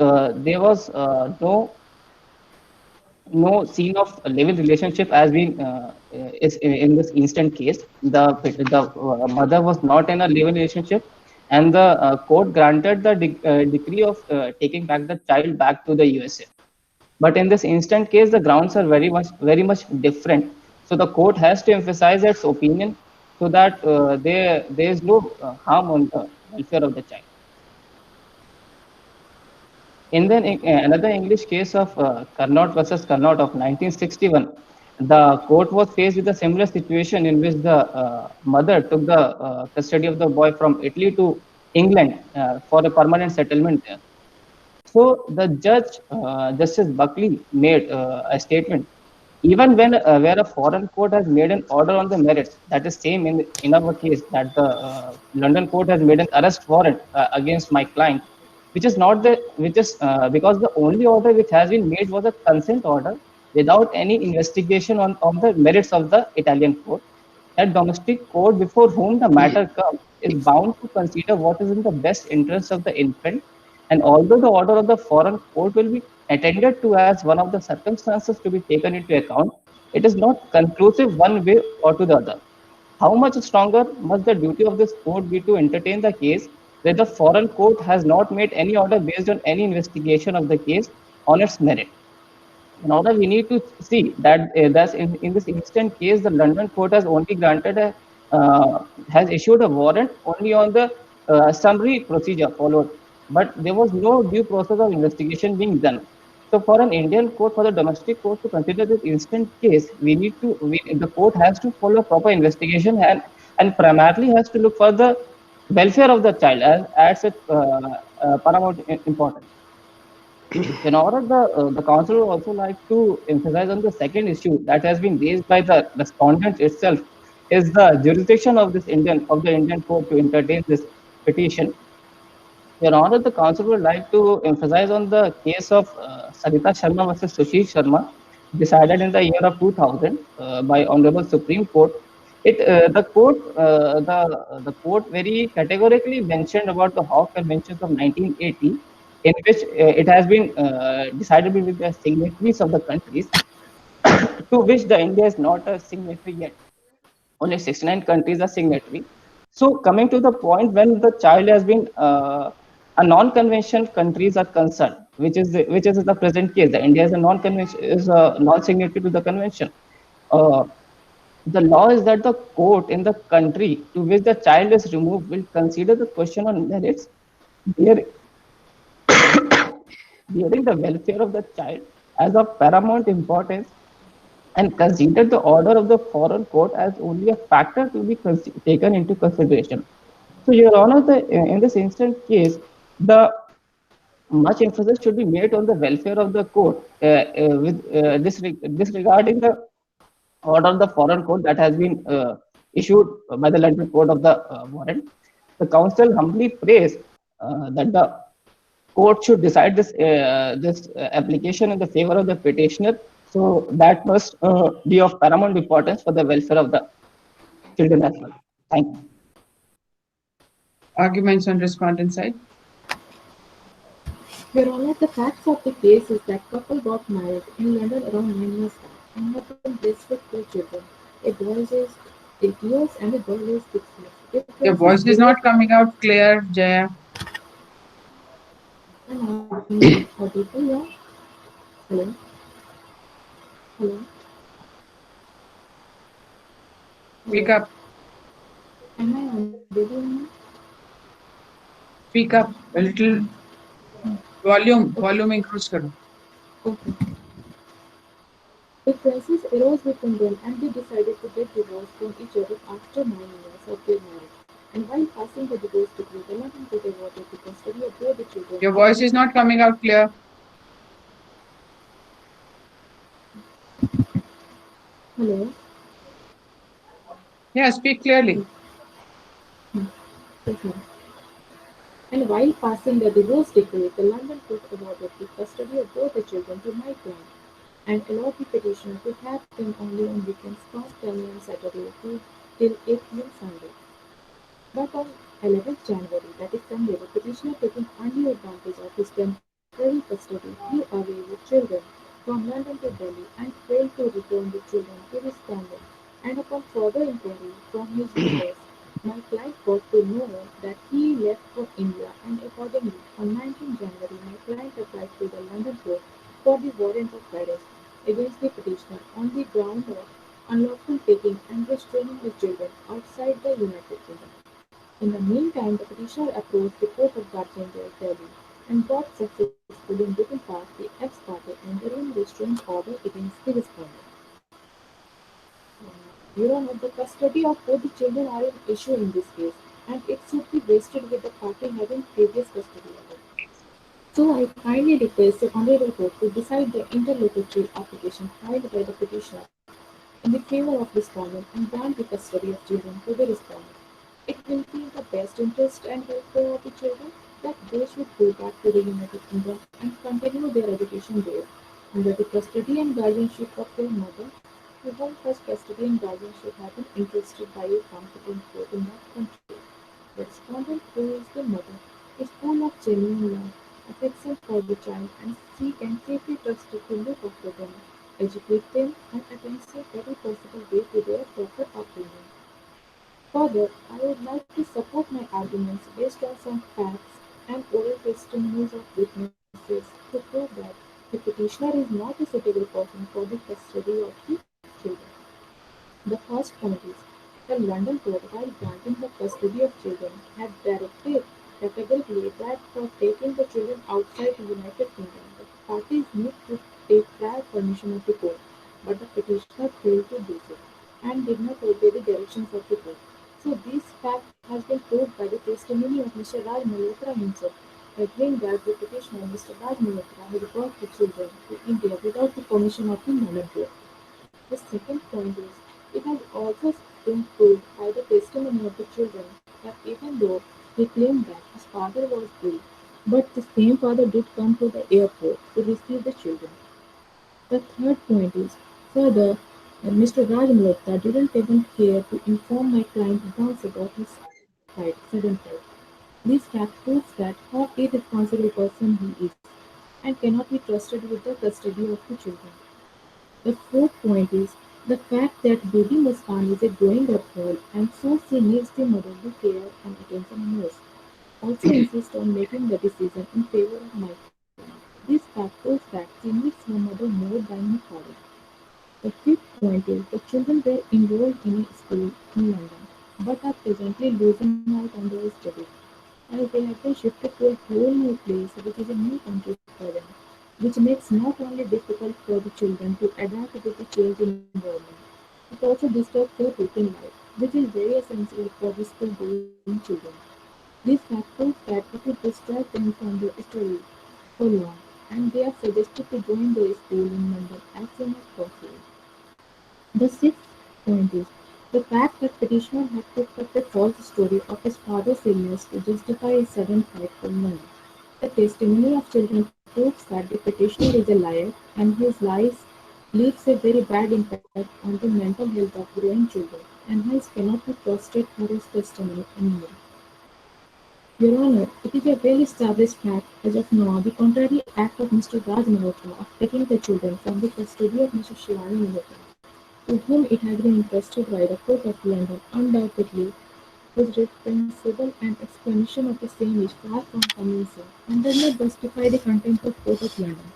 no scene of a living relationship as being is in this instant case. The mother was not in a living relationship, and the court granted the decree of taking back the child back to the USA. But in this instant case, the grounds are very much different. So the court has to emphasize its opinion so that there is no harm on the welfare of the child. In then another English case of Carnot versus Carnot of 1961, the court was faced with a similar situation in which the mother took the custody of the boy from Italy to England for a permanent settlement there. So the judge, Justice Buckley, made a statement. Even when where a foreign court has made an order on the merits, that is same in our case that the London court has made an arrest warrant against my client, which is not the which is because the only order which has been made was a consent order without any investigation on the merits of the Italian court. That domestic court before whom the matter comes is bound to consider what is in the best interest of the infant, and although the order of the foreign court will be attended to as one of the circumstances to be taken into account, it is not conclusive one way or to the other. How much stronger must the duty of this court be to entertain the case where the foreign court has not made any order based on any investigation of the case on its merit? In order, we need to see that thus in this instant case, the London court has only granted has issued a warrant only on the summary procedure followed, but there was no due process of investigation being done. So, for an Indian court, for the domestic court to consider this instant case, the court has to follow proper investigation and primarily has to look for the welfare of the child as its paramount importance. In order, the council would also like to emphasize on the second issue that has been raised by the respondent itself, is the jurisdiction of the Indian court to entertain this petition. Your Honor, the council would like to emphasize on the case of Sarita Sharma versus Sushil Sharma, decided in the year of 2000 by Honorable Supreme Court. The court very categorically mentioned about the Hague Conventions of 1980, in which it has been decided with the signatories of the countries, to which the India is not a signatory yet. Only 69 countries are signatory. So coming to the point when the child has been a non-convention countries are concerned, which is the present case. The India is a non-signatory to the convention. The law is that the court in the country to which the child is removed will consider the question on merits, bearing the welfare of the child as of paramount importance, and consider the order of the foreign court as only a factor to be taken into consideration. So, Your Honor, in this instant case, the much emphasis should be made on the welfare of the court with disregarding the order of the foreign court that has been issued by the London Court of the warrant. The council humbly prays that the court should decide this application in the favor of the petitioner. So that must be of paramount importance for the welfare of the children as well. Thank you. Arguments on respondent side? Your Honor, the facts of the case is that couple got married in London around 9 years back and have been blessed with 2 children. A boy is 8 years and a girl is 6 years. Your voice is not coming out clear, Jaya. Am I audible now? Hello? Hello? Speak up. Am I audible now? Speak up a little. Volume increase karo. Okay. The crisis arose between them and they decided to get divorced from each other after 9 years of their marriage. And while passing the divorce decree, the London Court awarded the custody of both the children. Your voice is not coming out clear. Hello. Yeah, speak clearly. Okay. And while passing the divorce decree, the London Court awarded the custody of both the children to my client and allowed the petitioner to have them only on weekends past 10 a.m. Saturday till 8 p.m. Sunday. But on 11th January, that is Sunday, the petitioner taking undue advantage of his temporary custody flew away with children from London to Delhi and failed to return the children to his family. And upon further inquiry from his neighbors, my client got to know that he left for India, and accordingly, on 19 January, my client applied to the London court for the warrant of arrest against the petitioner on the ground of unlawful taking and restraining the children outside the United Kingdom. In the meantime, the petitioner approached the Court of Guardianship Delhi and brought successfully in written part the ex parte interim restraining order against the respondent. Your Honor, the custody of both the children are an issue in this case, and it should be vested with the party having previous custody of it. So I kindly request the Honorable Court to decide the interlocutory application filed by the petitioner in the favor of respondent and grant the custody of children to the respondent. It will be in the best interest and welfare of the children that they should go back to the United Kingdom and continue their education there under the custody and guardianship of their mother, to whom such custody and guardianship have been entrusted by a competent court in that country. The respondent, who is the mother, is full of genuine love, affection for the child, and she can safely trust it to look after them, educate them, and attention every possible way to their proper upbringing. Further, I would like to support my arguments based on some facts and oral testimonies of witnesses to prove that the petitioner is not a suitable person for the custody of the children. The first point is, the London Court, while granting the custody of children, had directed categorically that for taking the children outside the United Kingdom, the parties need to take prior permission of the court, but the petitioner failed to do so and did not obey the directions of the court. So this fact has been proved by the testimony of Mr. Raj Malhotra himself, agreeing that the petitioner, Mr. Raj Malhotra, had brought the children to India without the permission of the London Court. The second point is, it has also been proved by the testimony of the children that even though he claimed that his father was ill, but the same father did come to the airport to receive the children. The third point is, further, Mr. Raj Malhotra didn't even care to inform my client once about his sudden flight. This fact proves that how irresponsible person he is and cannot be trusted with the custody of the children. The fourth point is the fact that baby Muskan is a growing up girl and so she needs the motherly care and attention most. Also insist on making the decision in favor of my client. This fact proves that she needs her mother more than her father. The fifth point is the children were enrolled in a school in London but are presently losing out on their studies as they have been shifted to a whole new place which is a new country for them, which makes not only difficult for the children to adapt with the changed environment, it also disturbs their routine life, which is very essential for the school-going children. These factors that it would distract them from their studies for long, and they are suggested to join their school in London as soon as possible. The sixth point is the fact that petitioner had cooked up a false story of his father's illness to justify a sudden flight from London. The testimony of children proves that the petitioner is a liar and his lies leaves a very bad impact on the mental health of growing children and hence cannot be trusted for his testimony anymore. Your Honor, it is a well-established fact as of now the contrary act of Mr. Raj Malhotra of taking the children from the custody of Mrs. Shivani Malhotra, to whom it has been entrusted by the Court of London, undoubtedly was reprehensible and explanation of the same is far from convincing and does not justify the contempt of Court of London.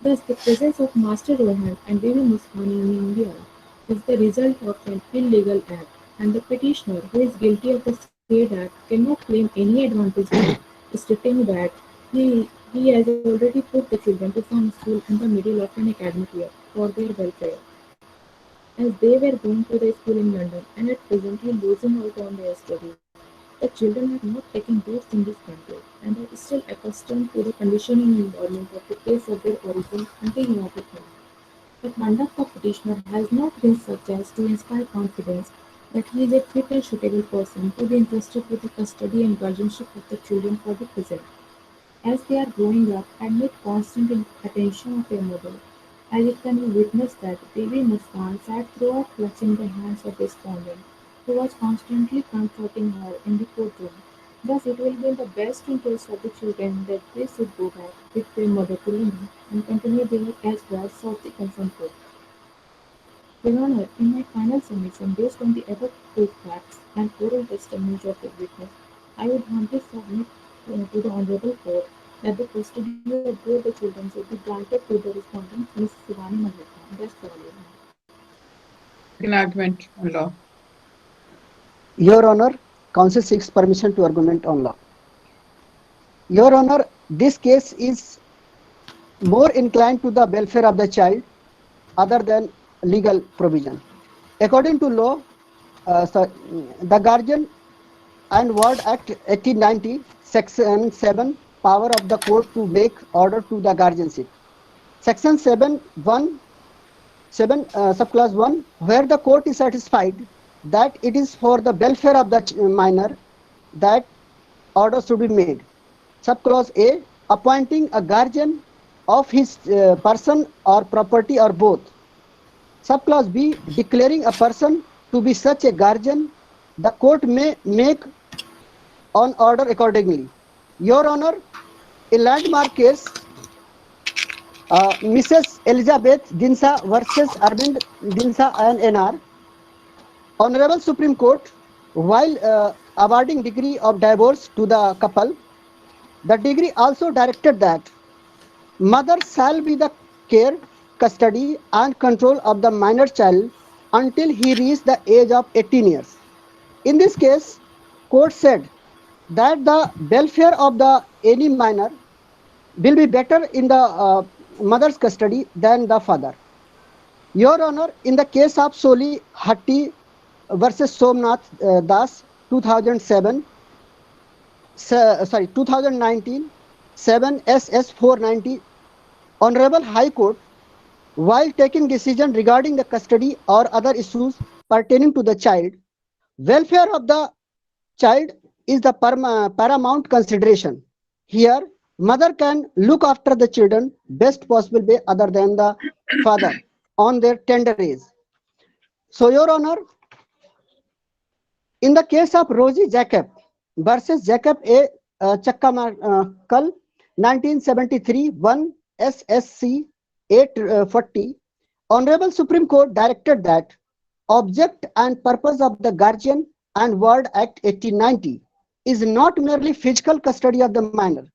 Thus, the presence of Master Rohan and Baby Muscani in India is the result of an illegal act, and the petitioner, who is guilty of the said act, cannot claim any advantage by stating that he has already put the children to some school in the middle of an academic year for their welfare, as they were going to the school in London and are presently losing out on their studies. The children are not taking those changes granted and are still accustomed to the conditioning environment of the place of their origin until now with home. The conduct of petitioner has not been such as to inspire confidence that he is a fit and suitable person to be entrusted with the custody and guardianship of the children for the present, as they are growing up and need constant attention of their mother, as it can be witnessed that baby Muskan sat throughout clutching the hands of the respondent, who was constantly comforting her in the courtroom. Thus, it will be in the best interest of the children that they should go back with their mother to London and continue their as wards of the concerned court. Your Honor, in my final submission, based on the above proved facts and oral testimonies of the witness, I would humbly submit to the Honorable Court that the custody of both the children should be granted to the respondent, Ms. Shivani Malhotra. That's all, Your Honor. Second argument on law. Your Honor, counsel seeks permission to argument on law. Your Honor, this case is more inclined to the welfare of the child other than legal provision. According to law, the Guardian and Ward Act 1890, Section 7, power of the court to make order to the guardianship. Section 7, subclause 1, where the court is satisfied that it is for the welfare of the minor that order should be made. Subclause A, appointing a guardian of his person or property or both. Subclause B, declaring a person to be such a guardian, the court may make on order accordingly. Your Honor, a landmark case, Mrs. Elizabeth Dinsa versus Arvind Dinsa and NR, Honorable Supreme Court, while awarding degree of divorce to the couple, the degree also directed that mother shall be the care, custody and control of the minor child until he reaches the age of 18 years. In this case, court said that the welfare of the any minor will be better in the mother's custody than the father. Your Honor, in the case of Soli Hatti versus Somnath Das, 2007, 2019, 7 SS 490, Honorable High Court, while taking decision regarding the custody or other issues pertaining to the child, welfare of the child is the paramount consideration. Here, mother can look after the children best possible way other than the father on their tender age. So, Your Honor, in the case of Rosie Jacob versus Jacob A. Chakkamakal, 1973, 1 SSC 840, Honorable Supreme Court directed that object and purpose of the Guardian and Ward Act 1890 is not merely physical custody of the minor,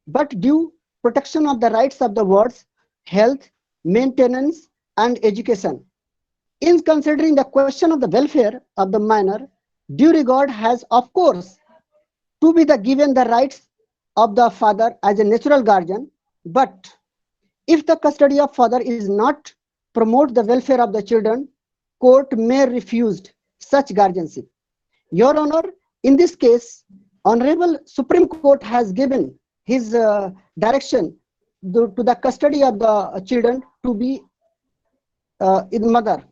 but due protection of the rights of the wards, health, maintenance, and education. In considering the question of the welfare of the minor, due regard has, of course, to be given the rights of the father as a natural guardian, but if the custody of father is not promote the welfare of the children, court may refuse such guardianship. Your Honor, in this case, Honorable Supreme Court has given his direction to the custody of the children to be in mother.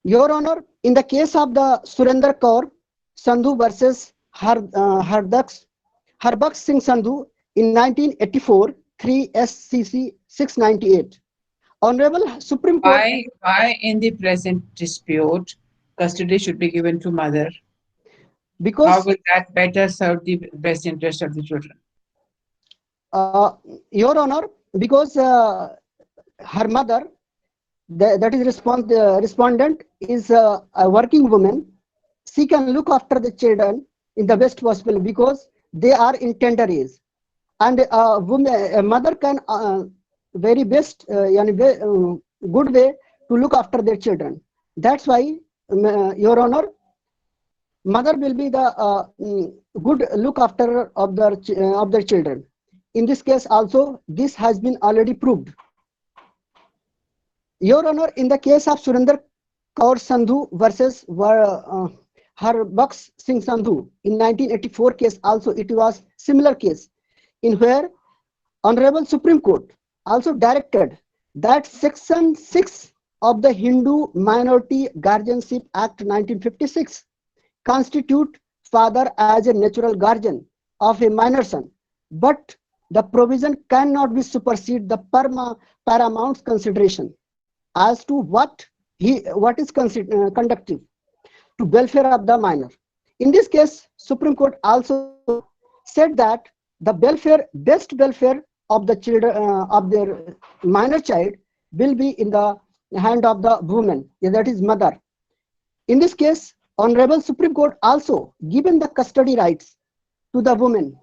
Your Honor, in the case of the Surinder Kaur Sandhu versus Harbaksh Singh Sandhu in 1984, 3 SCC 698. Honorable Supreme Court. Why in the present dispute, custody should be given to mother? Because how will that better serve the best interest of the children? Your Honor, because her mother, that is respondent, is a working woman. She can look after the children in the best possible because they are in tender age, and a mother can very best good way to look after their children. That's why, Your Honor, mother will be the good look after of their children. In this case also, this has been already proved. Your Honor, in the case of Surinder Kaur Sandhu versus Harbaksh Singh Sandhu in 1984 case also it was similar case in where Honorable Supreme Court also directed that Section 6 of the Hindu Minority Guardianship Act 1956 constitute father as a natural guardian of a minor son, but the provision cannot be supersede the paramount consideration as to what is conductive to welfare of the minor. In this case, Supreme Court also said that the best welfare of the children of their minor child will be in the hand of the woman, that is mother. In this case, Honorable Supreme Court also given the custody rights to the woman,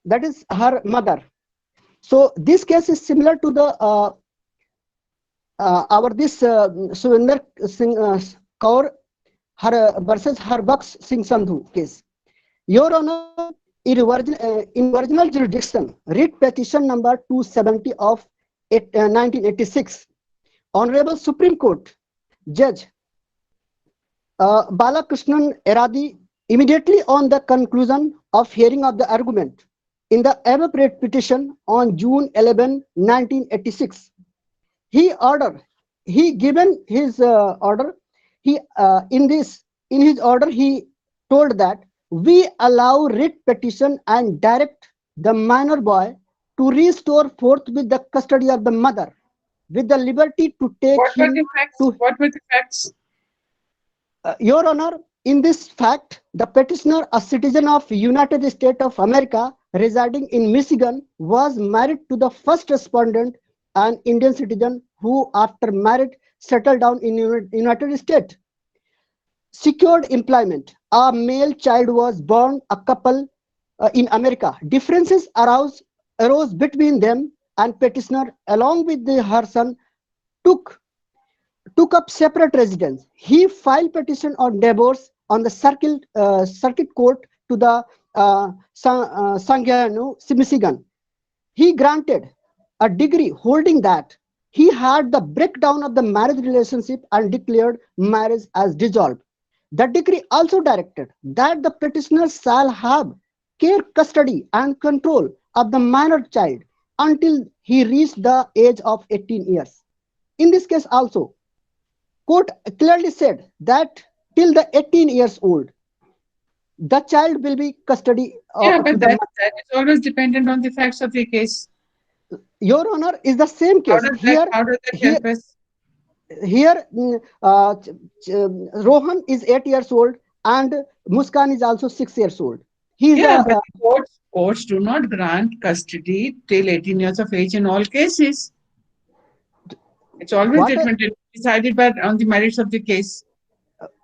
that is her mother. So this case is similar to the Suvinder Singh Kaur versus Harbaksh Singh Sandhu case. Your Honor, in original jurisdiction, writ petition number 270 of 1986, Honorable Supreme Court Judge Balakrishnan Eradi, immediately on the conclusion of hearing of the argument in the above petition on June 11, 1986, he given his order. In his order he told that we allow writ petition and direct the minor boy to restore forth with the custody of the mother, with the liberty to take What were the facts? to. What were the facts? Your Honor, in this fact, the petitioner, a citizen of United States of America residing in Michigan, was married to the first respondent, an Indian citizen who, after marriage, settled down in United States. Secured employment. A male child was born, a couple in America. Differences arose between them, and petitioner, along with her son, took up separate residence. He filed petition on divorce on the circuit court to the Sangyanu, Michigan. He granted a degree holding that he had the breakdown of the marriage relationship and declared marriage as dissolved. The decree also directed that the petitioner shall have care, custody, and control of the minor child until he reached the age of 18 years. In this case also, court clearly said that till the 18 years old, the child will be custody. Yeah, but that is always dependent on the facts of the case. Your Honor, is the same case. How does that help us? Here, Rohan is 8 years old and Muskan is also 6 years old. But courts do not grant custody till 18 years of age in all cases. It's always decided on the merits of the case.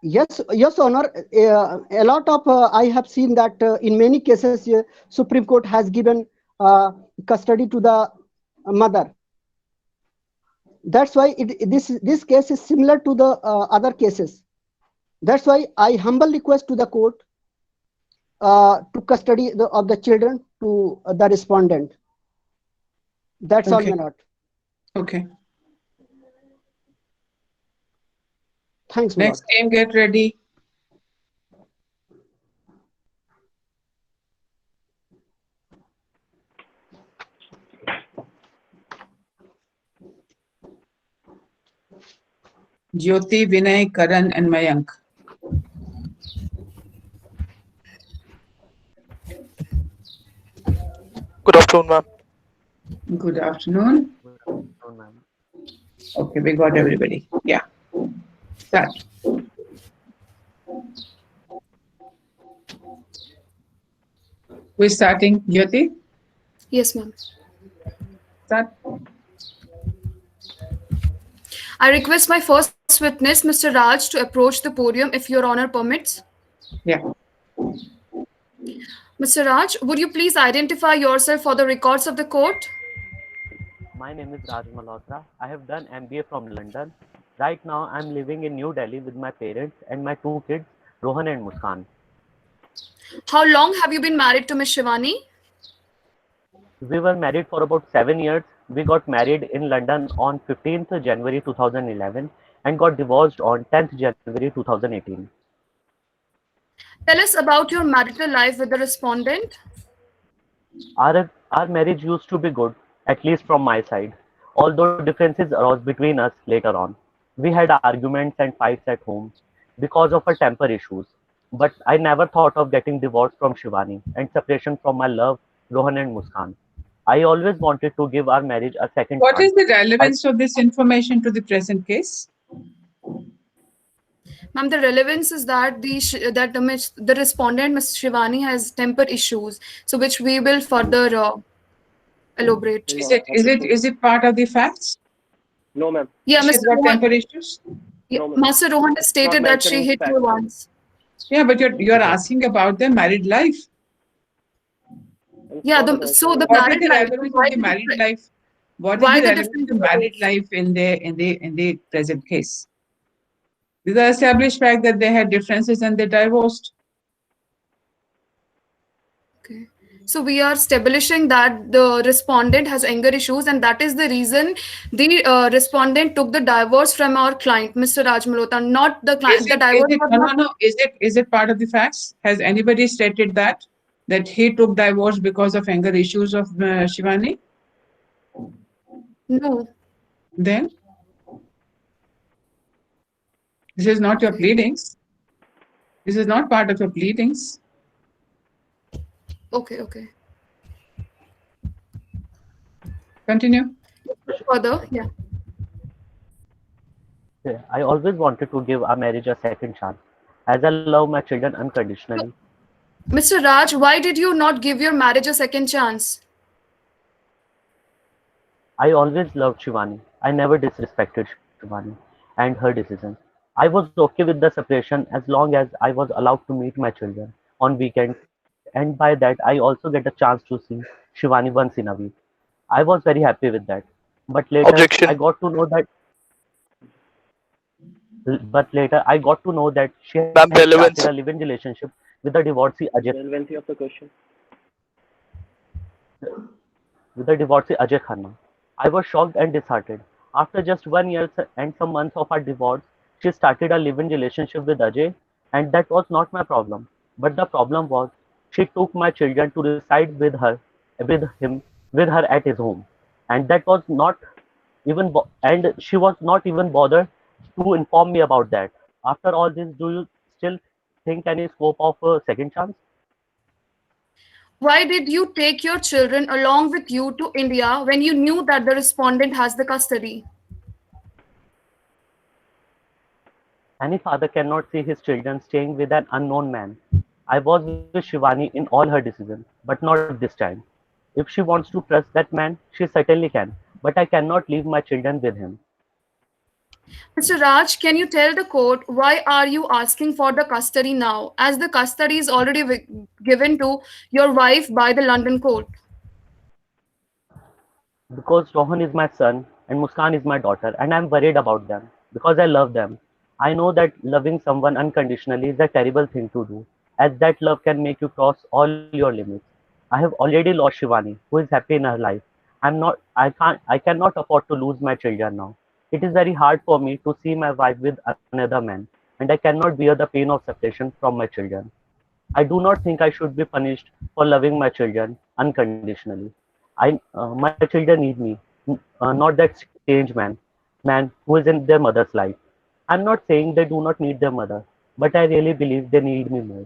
Yes, Honor. A lot of I have seen that in many cases, Supreme Court has given custody to the mother. That's why this case is similar to the other cases. That's why I humble request to the court to custody of the children to the respondent. That's all, my lord. Okay. Thanks, my Next team, get ready. Jyoti, Vinay, Karan, and Mayank. Good afternoon, ma'am. Good afternoon. Okay, we got everybody. Yeah. Start. We're starting, Jyoti? Yes, ma'am. Start. I request my first witness, Mr. Raj, to approach the podium if Your Honor permits. Yeah. Mr. Raj, would you please identify yourself for the records of the court? My name is Raj Malhotra. I have done MBA from London. Right now, I'm living in New Delhi with my parents and my two kids, Rohan and Muskan. How long have you been married to Ms. Shivani? We were married for about 7 years. We got married in London on 15th January 2011 and got divorced on 10th January 2018. Tell us about your marital life with the respondent. Our marriage used to be good, at least from my side, although differences arose between us later on. We had arguments and fights at home because of our temper issues. But I never thought of getting divorced from Shivani and separation from my love, Rohan and Muskan. I always wanted to give our marriage a second What is chance. the I, relevance of this information to the present case? Ma'am, the relevance is that the respondent, Ms. Shivani, has temper issues, so which we will further elaborate. Is it part of the facts? No, ma'am. Yeah, She's Mr. got Rohan, temper issues. yeah, No, ma'am. Master Rohan has It's not stated that mentioned she in hit fact. you once. Yeah, but you're asking about the married life. It's Yeah, not so the mentioned. What is married the life. relevance Why of the the married different? life? What is Why the the relevance different of married divorce? life in the present case? These are established fact that they had differences and they divorced. Okay. So we are establishing that the respondent has anger issues, and that is the reason the respondent took the divorce from our client, Mr. Raj Malhotra. Not the Is client. The it divorce was no not. no no? Is it part of the facts? Has anybody stated that he took divorce because of anger issues of Shivani? No. Then this is not your pleadings. This is not part of your pleadings. Okay. Okay. Continue. Further, yeah. I always wanted to give our marriage a second chance, as I love my children unconditionally. Mr. Raj, why did you not give your marriage a second chance? I always loved Shivani. I never disrespected Shivani and her decisions. I was okay with the separation as long as I was allowed to meet my children on weekends, and by that I also get a chance to see Shivani once in a week. I was very happy with that. But later I Objection. got to know that she had Ma'am, started a relevance. live-in relationship with the divorcee Ajay Relevancy of the question. Khanna. I was shocked and disheartened. After just 1 year and some months of our divorce, she started a live-in relationship with Ajay, and that was not my problem. But the problem was she took my children to reside with him, with her at his home, and that was not and she was not even bothered to inform me about that. After all this, do you still think any scope of a second chance? Why did you take your children along with you to India when you knew that the respondent has the custody? Any father cannot see his children staying with an unknown man. I was with Shivani in all her decisions, but not this time. If she wants to trust that man, she certainly can, but I cannot leave my children with him. Mr. Raj, can you tell the court why are you asking for the custody now, as the custody is already given to your wife by the London court? Because Rohan is my son and Muskan is my daughter, and I'm worried about them because I love them. I know that loving someone unconditionally is a terrible thing to do, as that love can make you cross all your limits. I have already lost Shivani, who is happy in her life. I cannot afford to lose my children now. It is very hard for me to see my wife with another man, and I cannot bear the pain of separation from my children. I do not think I should be punished for loving my children unconditionally. My children need me, not that strange man who is in their mother's life. I'm not saying they do not need their mother, but I really believe they need me more.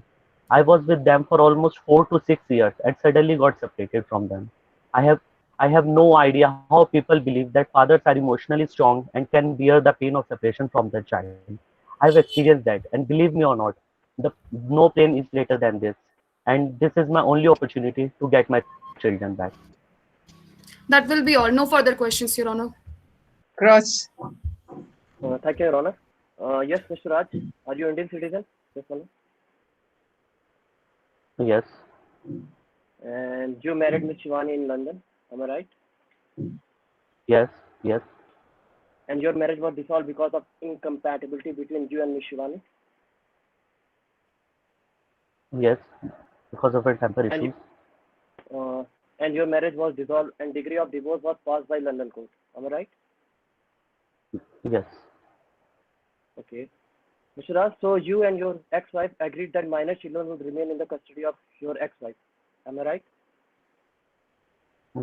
I was with them for almost 4 to 6 years and suddenly got separated from them. I have I have no idea how people believe that fathers are emotionally strong and can bear the pain of separation from their child. I've experienced that, and believe me or not, no pain is greater than this. And this is my only opportunity to get my children back. That will be all. No further questions, Your Honor. Cross. Thank you, Your Honor. Yes, Mr. Raj, are you Indian citizen? Yes, Honor. Yes, And you married Miss Shivani in London, am I right? yes, yes, And your marriage was dissolved because of incompatibility between you and Miss Shivani? yes, because of her temper And issues. uh, and your marriage was dissolved and degree of divorce was passed by London court, am I right? Yes, Okay. Mr. Raj, so you and your ex-wife agreed that minor children would remain in the custody of your ex-wife. Am I right?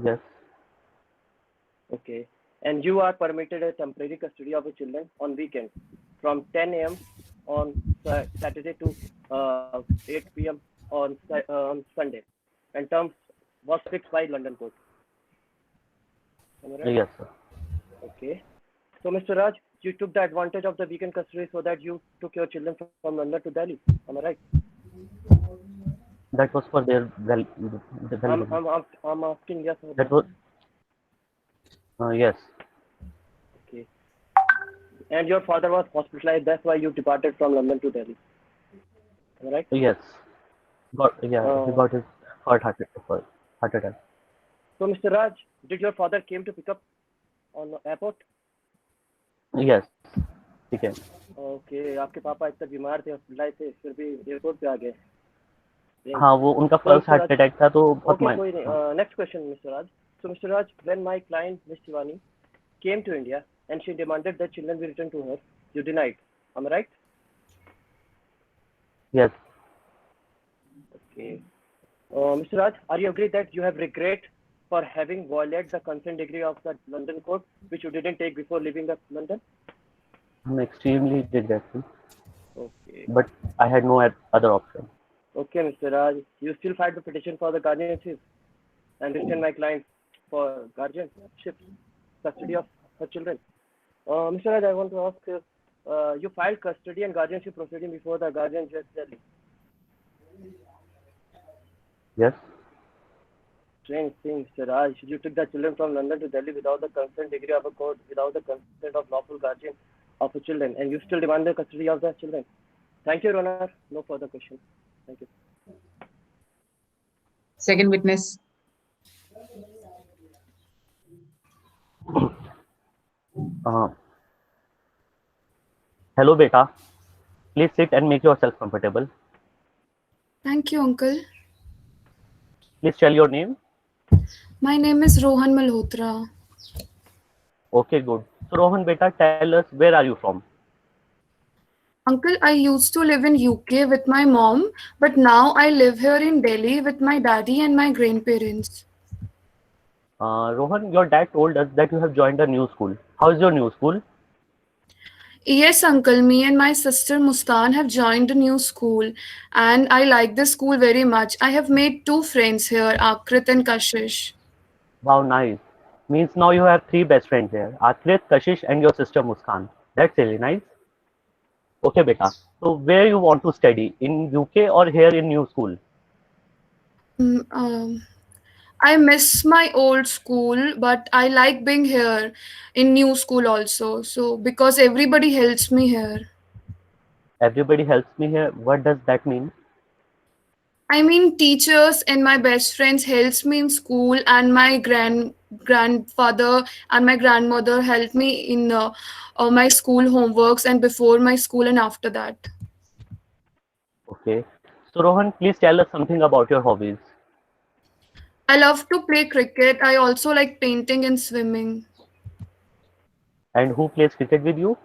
Yes. Okay. And you are permitted a temporary custody of the children on weekends from 10 a.m. on Saturday to 8 p.m. On Sunday. And terms was fixed by London court. Am I right? Yes, sir. Okay. So, Mr. Raj, you took the advantage of the weekend custody so that you took your children from London to Delhi. Am I right? That was for their well. I'm asking yes or That no. was yes. Okay. And your father was hospitalized. That's why you departed from London to Delhi. Am I right? Yes. He got his heart attack. So, Mr. Raj, did your father came to pick up on the airport? Yes. He came. Okay. आपके पापा इतना बीमार थे, hospitalise थे, फिर भी airport पे आ गए. हाँ, वो उनका So, first Mr. Heart Raj, attack था तो बहुत okay, कोई नहीं. Next question, Mr. Raj. So, Mr. Raj, when my client, Ms. Shivani, came to India and she demanded that children be returned to her, you denied. Am I right? Yes. Okay. Mr. Raj, are you agree that you have regret for having violated the consent decree of the London court, which you didn't take before leaving the London? I'm extremely regretful, Okay. but I had no other option. Okay, Mr. Raj, you still filed the petition for the guardianship and retain my client for guardianship, custody of her children. Mr. Raj, I want to ask you, you filed custody and guardianship proceeding before the guardian judge Delhi. Yes. Strange thing, Mr. Raj. You took the children from London to Delhi without the consent degree of a court, without the consent of lawful guardian of the children, and you still demand the custody of the children. Thank you, Your Honor. No further questions. Thank you. Second witness. Hello, beta. Please sit and make yourself comfortable. Thank you, uncle. Please tell your name. My name is Rohan Malhotra. Okay, good. So, Rohan, beta, tell us, where are you from? Uncle, I used to live in UK with my mom, but now I live here in Delhi with my daddy and my grandparents. Rohan, your dad told us that you have joined a new school. How is your new school? Yes, uncle, me and my sister Muskan have joined a new school and I like the school very much. I have made 2 friends here, Akrit and Kashish. Wow, nice. Means now you have 3 best friends here, Akrit, Kashish, and your sister Muskan. That's really nice. Okay, beta. So, where you want to study? In UK or here in new school? I miss my old school, but I like being here in new school also. So, because everybody helps me here. Everybody helps me here. What does that mean? I mean, teachers and my best friends helps me in school, and my grandfather and my grandmother help me in my school homeworks and before my school and after that. Okay. So, Rohan, please tell us something about your hobbies. I love to play cricket. I also like painting and swimming. And who plays cricket with you?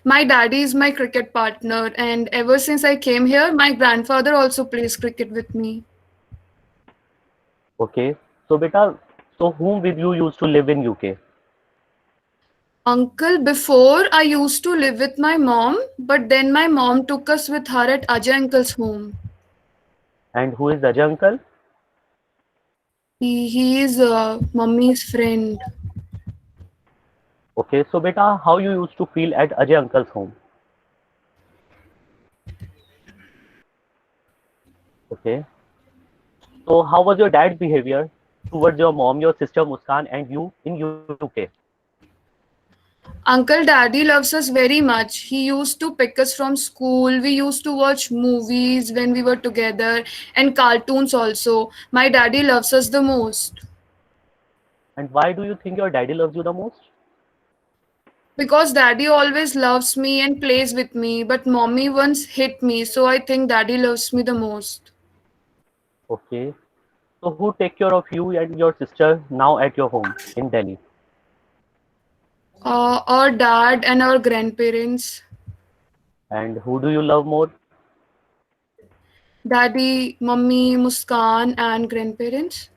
My daddy is my cricket partner, and ever since I came here, my grandfather also plays cricket with me. Okay. So, beta, so whom with you used to live in UK? Uncle, before I used to live with my mom, but then my mom took us with her at Ajay uncle's home. And who is Ajay uncle? He is mummy's friend. Okay. So, beta, how you used to feel at Ajay uncle's home? Okay. So, how was your dad's behavior towards your mom, your sister Muskan, and you in UK? Uncle Daddy loves us very much. He used to pick us from school. We used to watch movies when we were together and cartoons also. My daddy loves us the most. And why do you think your daddy loves you the most? Because daddy always loves me and plays with me, but mommy once hit me, so I think daddy loves me the most. Okay. So, who take care of you and your sister now at your home in Delhi? Our dad and our grandparents. And who do you love more? Daddy, mummy, Muskan, and grandparents.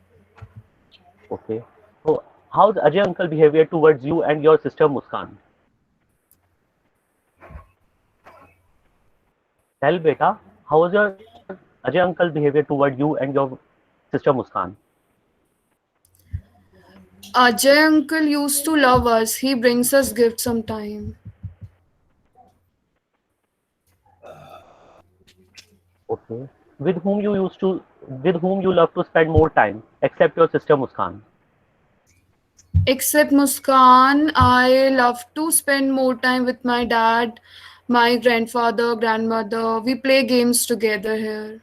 Okay. So how's Ajay uncle behavior towards you and your sister Muskan? Tell beta, how was your Ajay uncle behavior toward you and your sister Muskan? Ajay uncle used to love us. He brings us gifts sometime. Okay. With whom you love to spend more time, except your sister Muskan? Except Muskan, I love to spend more time with my dad, my grandfather, grandmother. We play games together here.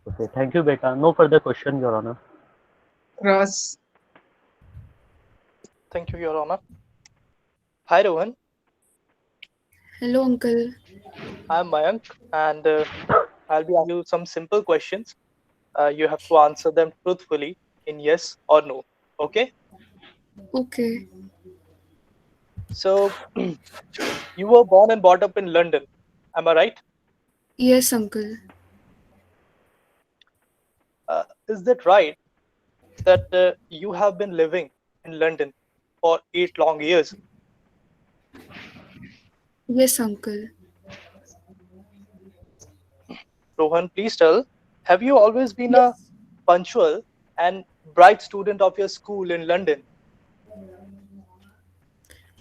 Okay. Thank you, beta. No further question, Your Honor. Cross. Thank you, Your Honor. Hi, Rohan. Hello, uncle. I'm Mayank, and I'll be asking you some simple questions. You have to answer them truthfully in yes or no. Okay? Okay. So, you were born and brought up in London. Am I right? Yes, uncle. Is that right that you have been living in London for 8 long years? Yes, uncle. Rohan, please tell, have you always been a punctual and bright student of your school in London?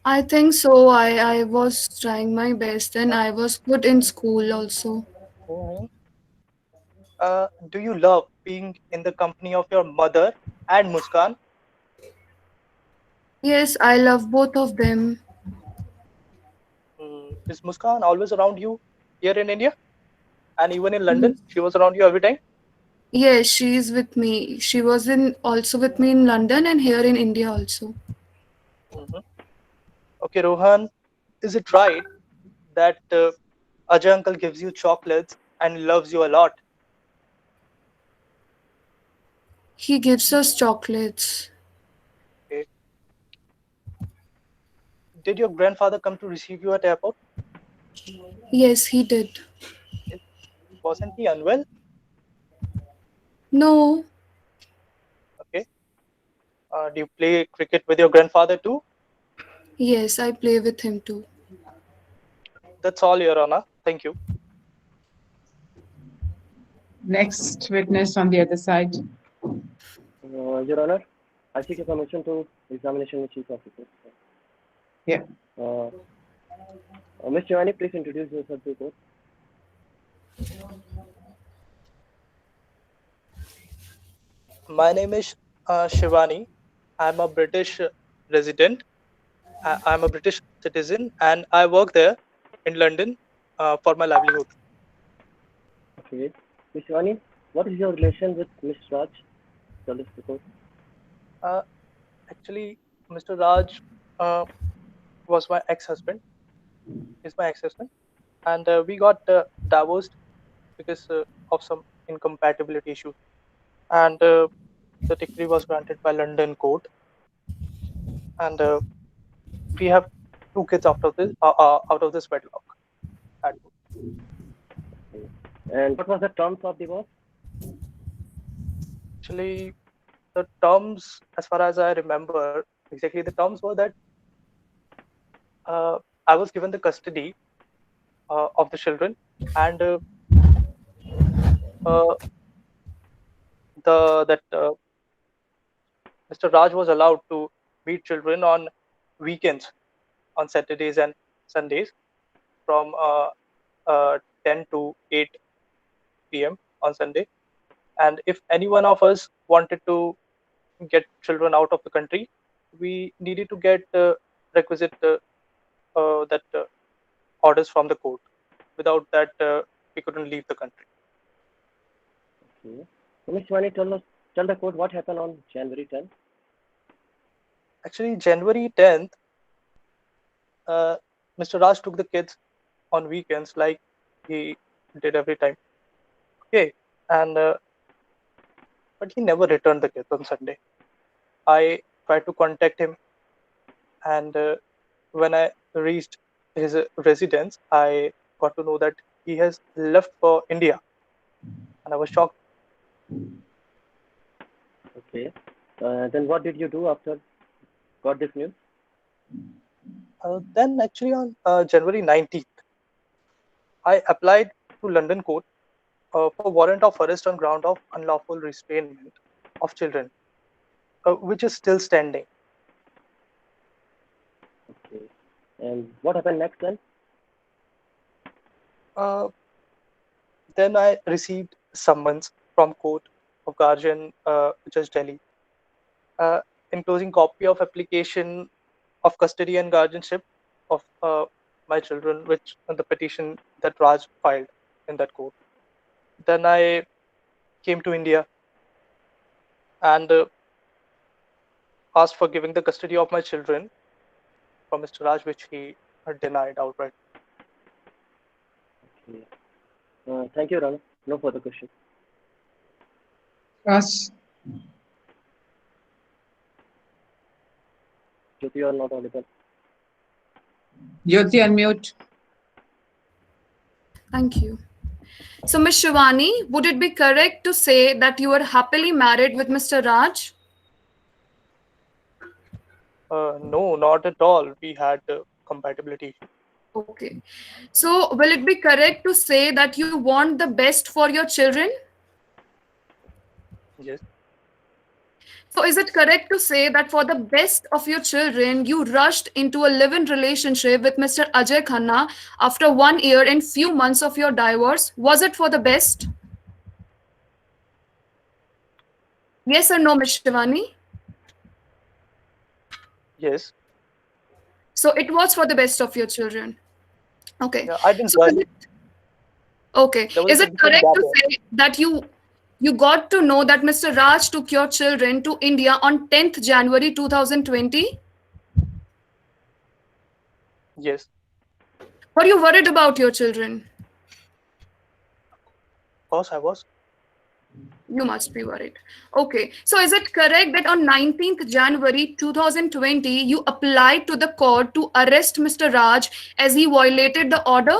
I think so. I was trying my best and I was good in school also. Mhm. Do you love being in the company of your mother and Muskan? Yes, I love both of them. Is Muskan always around you here in India? And even in London, she was around you every time? Yes, she is with me. She was in also with me in London and here in India also. Mhm. Okay, Rohan, is it right that Ajay uncle gives you chocolates and loves you a lot? He gives us chocolates. Okay. Did your grandfather come to receive you at airport? Yes, he did. Wasn't he unwell? No. Okay. Do you play cricket with your grandfather too? Yes, I play with him too. That's all, Your Honor. Thank you. Next witness on the other side. Your Honor, I seek a permission to examination the chief officer. Yeah. Ms. Giovanni, please introduce yourself to the court. My name is Shivani. I'm a British resident. I'm a British citizen and I work there in London for my livelihood. Okay. Ms. Shivani, what is your relation with Ms. Raj? Tell us the court. Actually, Mr. Raj was my ex-husband. He's my ex-husband. And we got divorced because of some incompatibility issue. And the decree was granted by London court. And we have 2 kids out of this wedlock. And what was the terms of divorce? Actually, the terms, as far as I remember, exactly the terms were that I was given the custody of the children, and Mr. Raj was allowed to meet children on weekends, on Saturdays and Sundays, from 10 to 8 p.m. on Sunday. And if any one of us wanted to get children out of the country, we needed to get requisite orders from the court. Without that, we couldn't leave the country. Okay. So, Ms. Shivani, tell the court what happened on January 10th. Actually, January 10th, Mr. Raj took the kids on weekends like he did every time. Okay, and but he never returned the kids on Sunday. I tried to contact him, and when I reached his residence, I got to know that he has left for India, and I was shocked. Okay. Then what did you do after got this news? Then actually on January 19th, I applied to London court for warrant of arrest on ground of unlawful restraint of children, which is still standing. Okay. And what happened next then? Then I received summons from Court of Guardian, Judge Delhi, enclosing copy of application of custody and guardianship of my children, which the petition that Raj filed in that court. Then I came to India and asked for giving the custody of my children from Mr. Raj, which he denied outright. Okay. Thank you, Rana. No further questions. Us. Jyoti, you are not audible. Jyoti, unmute. Thank you. So, Ms. Shivani, would it be correct to say that you are happily married with Mr. Raj? No, not at all. We had compatibility issues. Okay. So, will it be correct to say that you want the best for your children? Yes. So, is it correct to say that for the best of your children, you rushed into a live-in relationship with Mr. Ajay Khanna after 1 year and few months of your divorce? Was it for the best? Yes or no, Ms. Shivani? Yes. So, it was for the best of your children. Okay. Yeah, I didn't So rush. okay. There was Is a it big correct to gap. say that you got to know that Mr. Raj took your children to India on 10th January 2020? Yes. Were you worried about your children? Of course, I was. You must be worried. Okay. So is it correct that on 19th January 2020, you applied to the court to arrest Mr. Raj as he violated the order?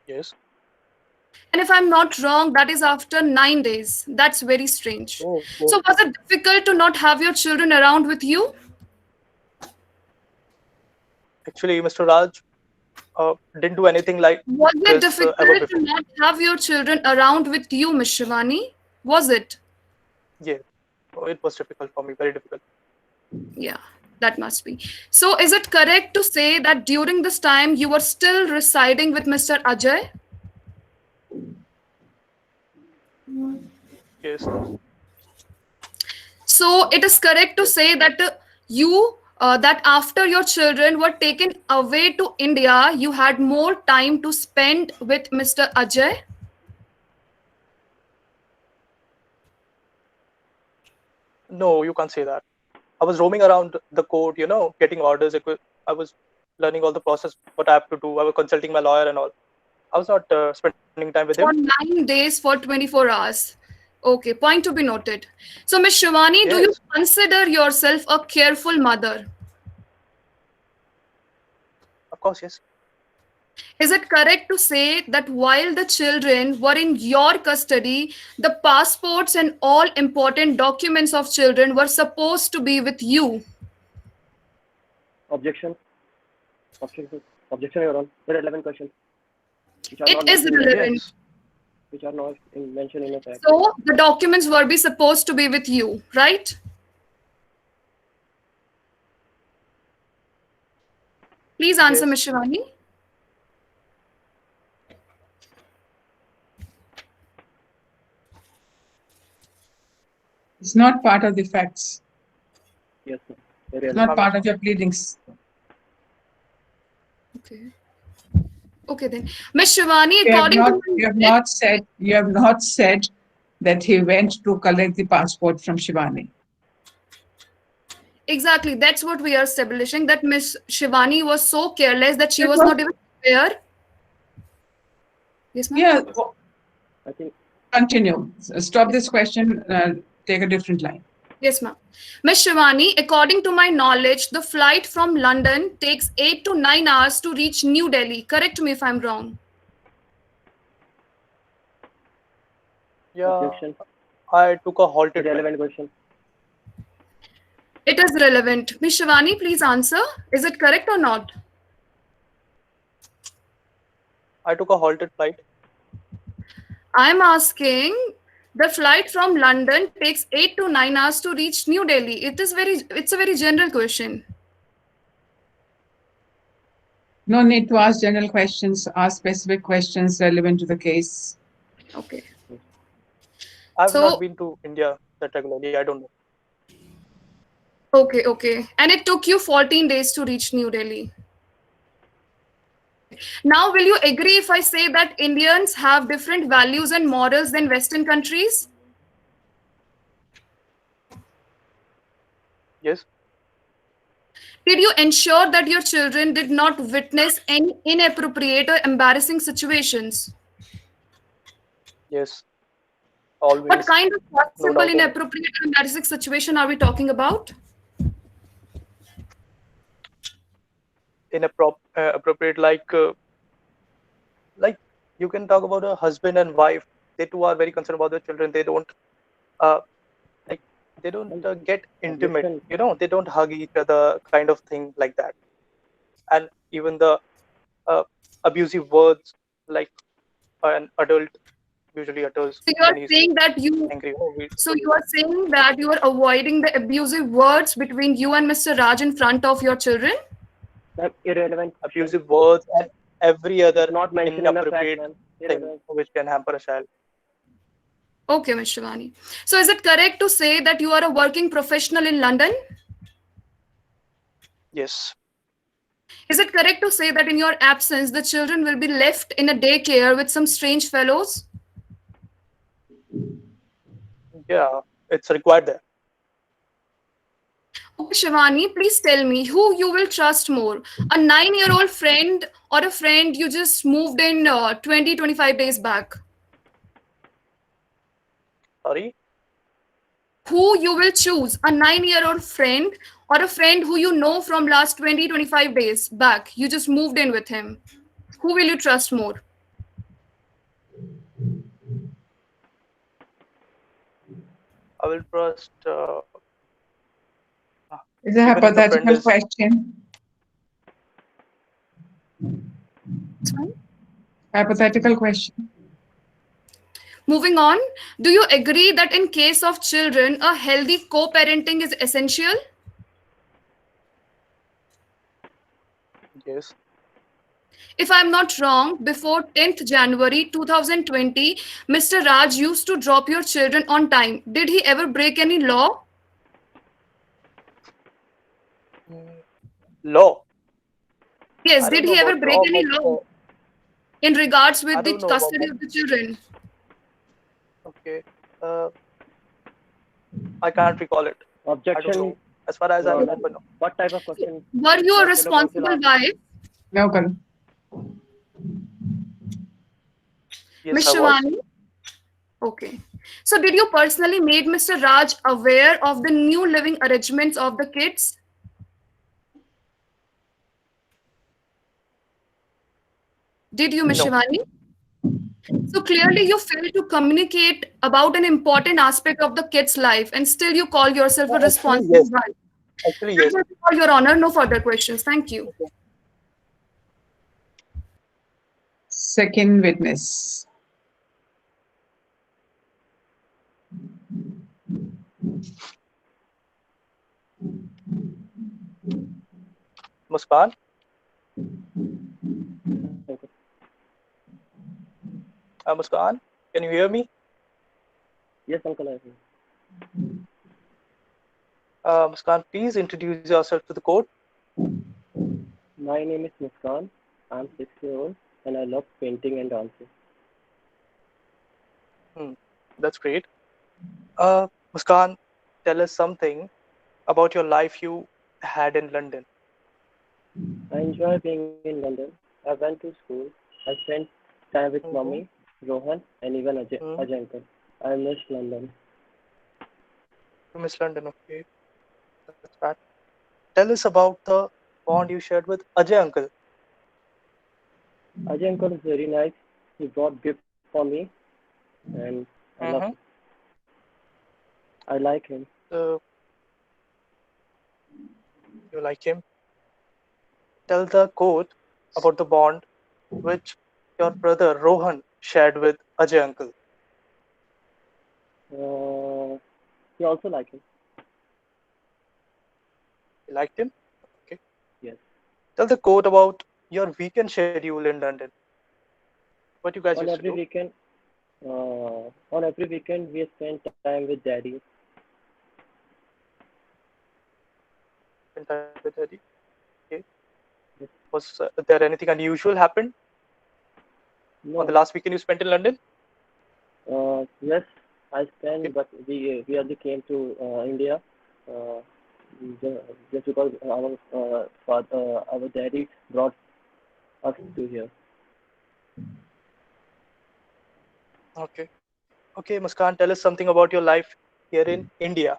Yes. And if I'm not wrong, that is after 9 days. That's very strange. Oh, So was it difficult to not have your children around with you? actually, Mr. Raj didn't do anything like Was it this ever difficult to before. not have your children around with you, Ms. Shivani? Was it? Yeah. Oh, it was difficult for me, very difficult. Yeah, that must be. So is it correct to say that during this time you were still residing with Mr. Ajay? Yes. So it is correct to say that that after your children were taken away to India, you had more time to spend with Mr. Ajay? No, you can't say that. I was roaming around the court, getting orders. I was learning all the process, what I have to do. I was consulting my lawyer and all. I was not spending time with For him. 9 days, for 24 hours. Okay, point to be noted. So, Ms. Shivani, do you Yes. consider yourself a careful mother? Of course, yes. Is it correct to say that while the children were in your custody, the passports and all important documents of children were supposed to be with you? Objection. Objection, Your Honor. Irrelevant question. Which are It not is mentioned in- relevant. Yes. Which are not mentioned in the fact. So the documents were be supposed to be with you, right? Please answer, Yes. Ms. Shivani. It's not part of the facts. Yes, sir. Very It's relevant. not part of your pleadings. Okay. Okay then. Ms. Shivani, You have according not, to you have not said that he went to collect the passport from Shivani. exactly, that's what we are establishing, that Ms. Shivani was so careless that she That's was what- not even aware. Yes, ma'am? Yeah, I think continue. Stop this question, take a different line. Yes, ma'am. Ms. Shivani, according to my knowledge, the flight from London takes 8 to 9 hours to reach New Delhi. Correct me if I'm wrong. Yeah, Objection. I took a halted flight. Irrelevant question. It is relevant. Ms. Shivani, please answer. Is it correct or not? I took a halted flight. I'm asking, the flight from London takes 8 to 9 hours to reach New Delhi. It's a very general question. No need to ask general questions. Ask specific questions relevant to the case. Okay. I've So- not been to India that regularly. I don't know. Okay. And it took you 14 days to reach New Delhi. Now, will you agree if I say that Indians have different values and morals than Western countries? Yes. Did you ensure that your children did not witness any inappropriate or embarrassing situations? Yes. Always. What kind of No possible doubt on it. inappropriate or embarrassing situation are we talking about? Appropriate, like you can talk about a husband and wife. They too are very concerned about their children. They don't get intimate. Objection. They don't hug each other, kind of thing like that. And even the abusive words, like an adult usually utters So you are when he's saying that angry. you are avoiding the abusive words between you and Mr. Raj in front of your children? Irrelevant. Abusive words and every other Not mentioned in a fact, inappropriate ma'am. thing Irrelevant. which can hamper a child. Okay, Ms. Shivani. So is it correct to say that you are a working professional in London? Yes. Is it correct to say that in your absence, the children will be left in a daycare with some strange fellows? Yeah, it's required there. Okay, Shivani, please tell me who you will trust more, a 9-year-old friend or a friend you just moved in 25 days back? Sorry. Who you will choose, a 9-year-old friend or a friend who you know from last 25 days back? You just moved in with him. Who will you trust more? I will trust. It's a Even if the friend hypothetical is- question. Hypothetical question. Moving on, do you agree that in case of children, a healthy co-parenting is essential? Yes. If I'm not wrong, before 10th January 2020, Mr. Raj used to drop your children on time. Did he ever break any law? Law. Yes, I did don't he know ever about break law, any but, law in regards I with the don't know about custody that. of the children? Okay. I can't recall it. I don't Objection. know. As far as I Your Honor. remember, no. What type of question? Were you a What responsible wife? No, Karan. Yes, Ms. I was. Shivani? Okay. So did you personally made Mr. Raj aware of the new living arrangements of the kids? Did you, Ms. No. Shivani? So clearly you failed to communicate about an important aspect of the kid's life and still you call yourself a Actually, responsible yes. wife. Actually, yes. That was all, Your Honor. No further questions. Thank you. Second witness. Muskan? Muskan, can you hear me? Yes, Uncle. I hear. Muskan, please introduce yourself to the court. My name is Muskan. I'm 6 years old and I love painting and dancing. That's great. Muskan, tell us something about your life you had in London. I enjoy being in London. I went to school. I spent time with mommy, Rohan, and even Ajay uncle. I miss London. to Miss London. Okay, that's bad. Tell us about the bond you shared with Ajay uncle. Ajay uncle is very nice. He brought gifts for me, and I love Mm-hmm. him. I like him. You like him. Tell the quote about the bond which your brother Rohan shared with Ajay uncle. He also like him. You liked him? Okay. Yes. Tell the quote about your weekend schedule in London. What you guys On used to every do? weekend, we spend time with daddy. Spend time with Daddy. Okay. Was there anything unusual happened on the No. last weekend you spent in London? Yes, I spent, but we only came to India just because our daddy brought us to here. Okay. Okay, Muskan, tell us something about your life here in India.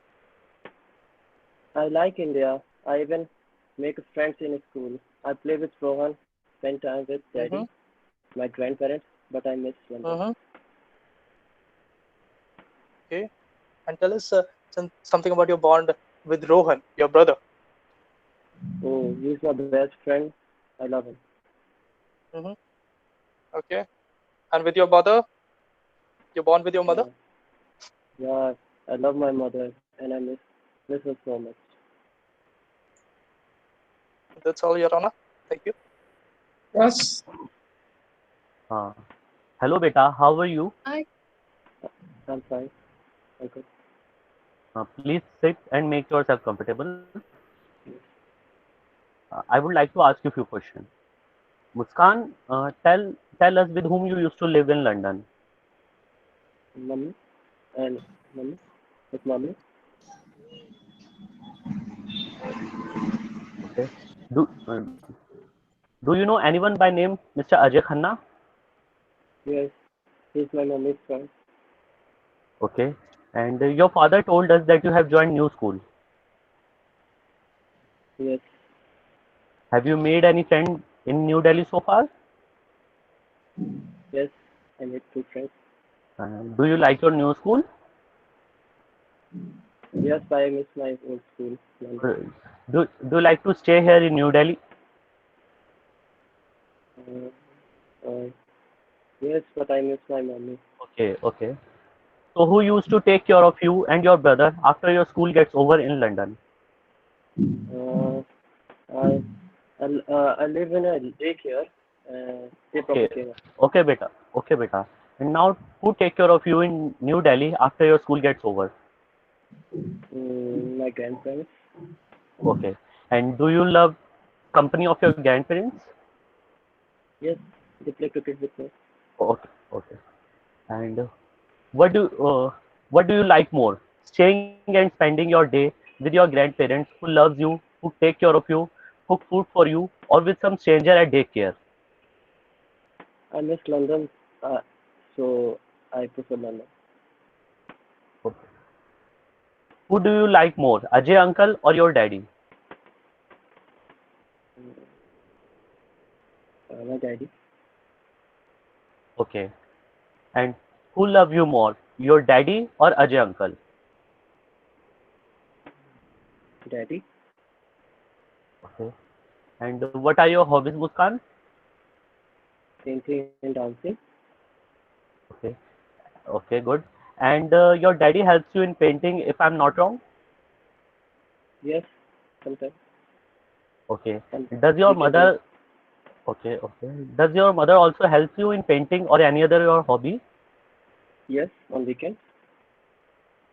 I like India. I even make friends in school. I play with Rohan, spend time with daddy, my grandparents, but I miss London. Mm-hmm. Okay. And tell us something about your bond with Rohan, your brother. Oh, he's my best friend. I love him. Mm-hmm. Okay. And with your mother? Your bond with your mother? Yeah, I love my mother and I miss her so much. That's all, Your Honor. Thank you. Yes. Hello, beta. How are you? Hi. I'm fine. Okay. Please sit and make yourself comfortable. I would like to ask you a few questions. Muskan, tell us with whom you used to live in London. Mummy and mummy with mummy. Okay. Do you know anyone by name Mr. Ajay Khanna? Yes, he's my mommy's friend. Okay. And your father told us that you have joined new school. Yes. Have you made any friend in New Delhi so far? Yes, I made 2 friends. Do you like your new school? Yes, I miss my old school. Do you like to stay here in New Delhi? Yes, but I miss my mommy. Okay, okay. So who used to take care of you and your brother after your school gets over in London? I live in a daycare. They Okay, propagate. okay, beta. Okay, beta. And now, who take care of you in New Delhi after your school gets over? My grandparents. Okay. And do you love company of your grandparents? Yes, they play cricket with me. Okay, okay. And what do you like more? Staying and spending your day with your grandparents who loves you, who take care of you, cook food for you, or with some stranger at daycare? I miss London, so I prefer London. Okay. Who do you like more, Ajay uncle or your daddy? My daddy. Okay. And who love you more, your daddy or Ajay uncle? Daddy. Okay. And what are your hobbies, Muskan? Painting and dancing. Okay. Okay, good. And your daddy helps you in painting, if I'm not wrong? Yes, sometimes. Okay. And Does your we can do. mother... Okay, okay. Does your mother also help you in painting or any other your hobby? Yes, on weekends.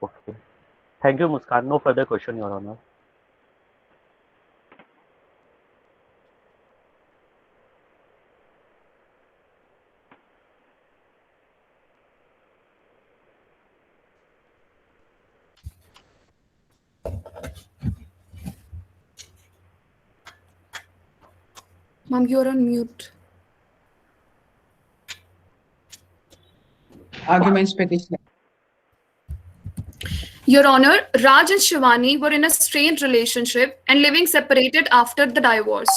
Okay. Thank you, Muskan. No further question, Your Honor. Mom, you're on mute. Arguments petition. Your Honor, Raj and Shivani were in a strained relationship and living separated after the divorce.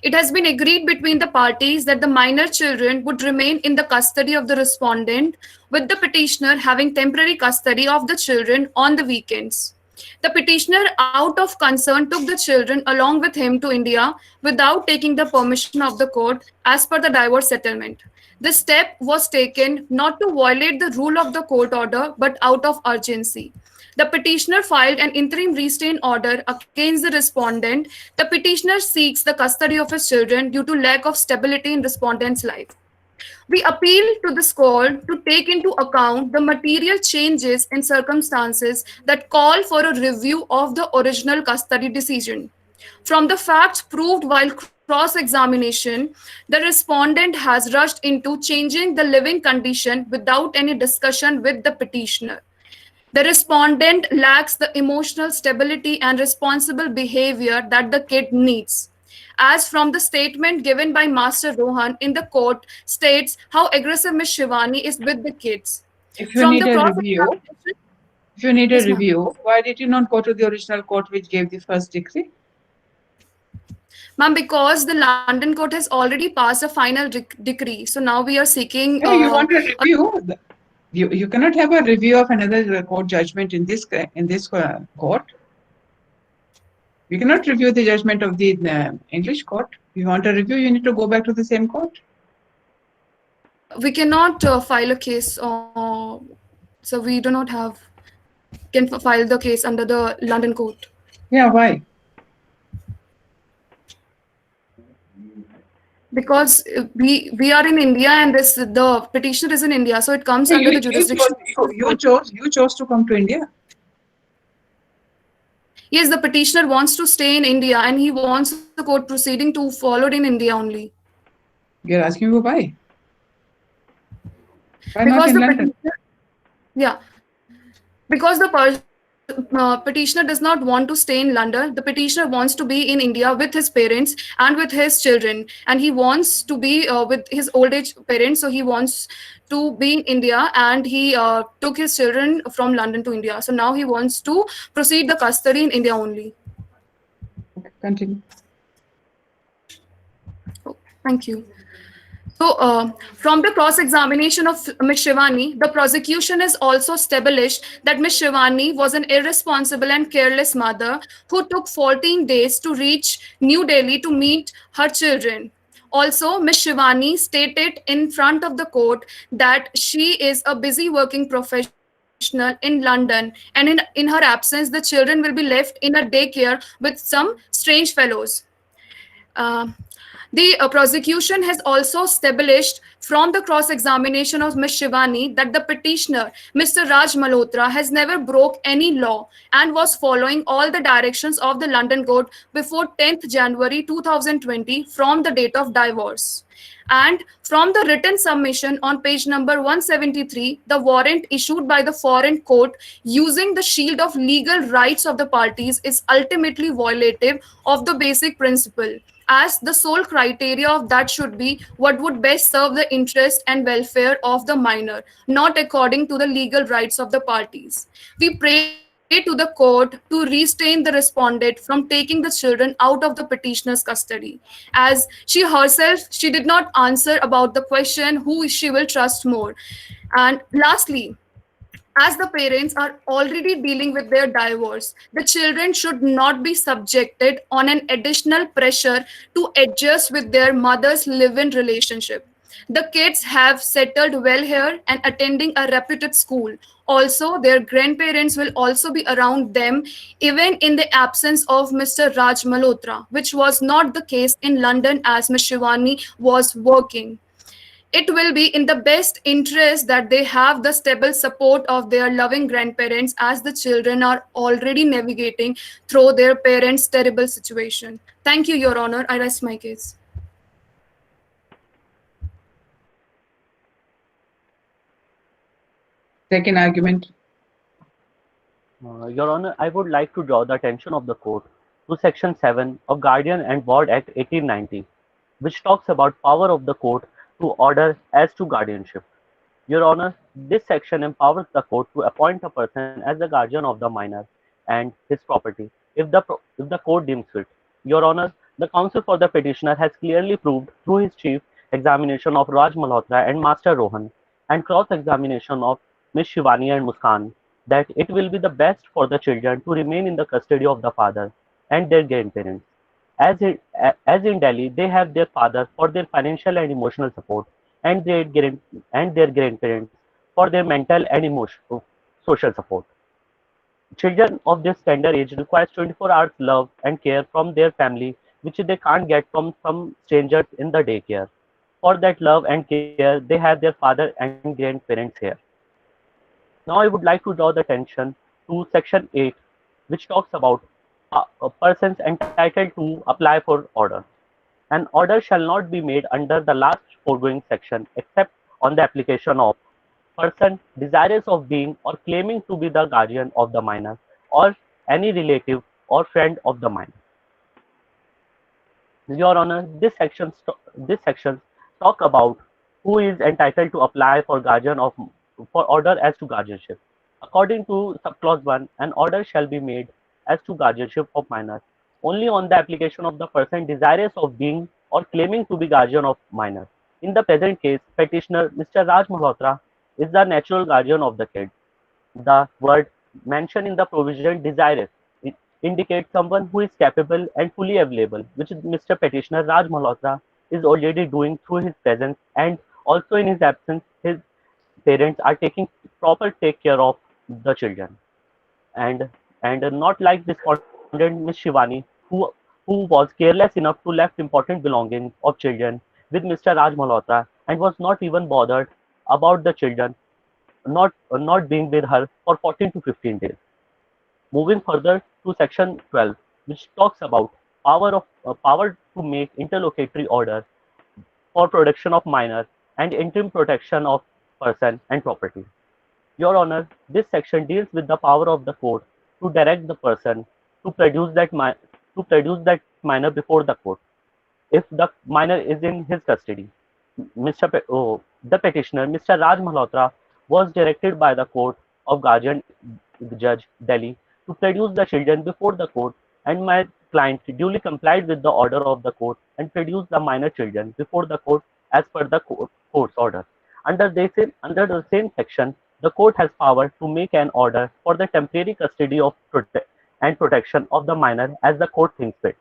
It has been agreed between the parties that the minor children would remain in the custody of the respondent, with the petitioner having temporary custody of the children on the weekends. The petitioner, out of concern, took the children along with him to India without taking the permission of the court as per the divorce settlement. This step was taken not to violate the rule of the court order but out of urgency. The petitioner filed an interim restraint order against the respondent. The petitioner seeks the custody of his children due to lack of stability in respondent's life. We appeal to this court to take into account the material changes in circumstances that call for a review of the original custody decision. From the facts proved while cross-examination, the respondent has rushed into changing the living condition without any discussion with the petitioner. The respondent lacks the emotional stability and responsible behavior that the kid needs. As from the statement given by Master Rohan in the court states how aggressive Ms. Shivani is with the kids. If you From need the a review, Yes, ma'am. why did you not go to the original court which gave the first decree? Ma'am, because the London court has already passed a final decree, so now we are seeking. No, you want a review. You cannot have a review of another court judgment in this court. You cannot review the judgment of the English court. If you want a review, you need to go back to the same court. We cannot file a case, so we do not have can file the case under the London court. Yeah, why? Because we are in India and the petitioner is in India, so it comes So under the jurisdiction. you chose to come to India. Yes, the petitioner wants to stay in India and he wants the court proceeding to follow in India only. You're asking me why? Why not Because in the London? Yeah, because the petitioner does not want to stay in London. The petitioner wants to be in India with his parents and with his children, and he wants to be with his old age parents. So he wants to be in India, and he took his children from London to India. So now he wants to proceed the custody in India only. Okay, continue. Oh, thank you. So, from the cross-examination of Ms. Shivani, the prosecution has also established that Ms. Shivani was an irresponsible and careless mother who took 14 days to reach New Delhi to meet her children. Also, Ms. Shivani stated in front of the court that she is a busy working professional in London, and in her absence, the children will be left in a daycare with some strange fellows. The prosecution has also established from the cross-examination of Ms. Shivani that the petitioner, Mr. Raj Malhotra, has never broke any law and was following all the directions of the London court before 10th January 2020 from the date of divorce. And from the written submission on page number 173, the warrant issued by the foreign court using the shield of legal rights of the parties is ultimately violative of the basic principle, as the sole criteria of that should be what would best serve the interest and welfare of the minor, not according to the legal rights of the parties. We pray to the court to restrain the respondent from taking the children out of the petitioner's custody, as she herself, she did not answer about the question who she will trust more. And lastly, as the parents are already dealing with their divorce, the children should not be subjected on an additional pressure to adjust with their mother's live-in relationship. The kids have settled well here and attending a reputed school. Also, their grandparents will also be around them even in the absence of Mr. Raj Malhotra, which was not the case in London as Ms. Shivani was working. It will be in the best interest that they have the stable support of their loving grandparents, as the children are already navigating through their parents' terrible situation. Thank you, Your Honor. I rest my case. Second argument. Your Honor, I would like to draw the attention of the court to Section 7 of Guardian and Ward Act 1890, which talks about power of the court to order as to guardianship. Your Honor, this section empowers the court to appoint a person as the guardian of the minor and his property if the court deems fit. Your Honor, the counsel for the petitioner has clearly proved through his chief examination of Raj Malhotra and Master Rohan and cross-examination of Ms. Shivani and Muskan that it will be the best for the children to remain in the custody of the father and their grandparents. As in Delhi, they have their father for their financial and emotional support and their grandparents for their mental and emotional social support. Children of this tender age requires 24 hours love and care from their family, which they can't get from some strangers in the daycare. For that love and care, they have their father and grandparents here. Now I would like to draw the attention to section 8, which talks about persons entitled to apply for order. An order shall not be made under the last foregoing section except on the application of person desirous of being or claiming to be the guardian of the minor or any relative or friend of the minor. Your Honor, this section talk about who is entitled to apply for order as to guardianship. According to subclause 1, an order shall be made as to guardianship of minor only on the application of the person desirous of being or claiming to be guardian of minor. In the present case, petitioner Mr. Raj Malhotra is the natural guardian of the kid. The word mentioned in the provision desirous indicates someone who is capable and fully available, which Mr. Petitioner Raj Malhotra is already doing through his presence, and also in his absence, his parents are taking proper take care of the children. And not like respondent Ms. Shivani, who was careless enough to left important belongings of children with Mr. Raj Malhotra and was not even bothered about the children not being with her for 14 to 15 days. Moving further to section 12, which talks about power to make interlocutory order for protection of minor and interim protection of person and property. Your Honor, this section deals with the power of the court to direct the person to produce that minor before the court if the minor is in his custody. The petitioner, Mr. Raj Malhotra, was directed by the Court of Guardian Judge, Delhi, to produce the children before the court, and my client duly complied with the order of the court and produced the minor children before the court as per the court's order. Under the same section, the court has power to make an order for the temporary custody of and protection of the minor as the court thinks fit.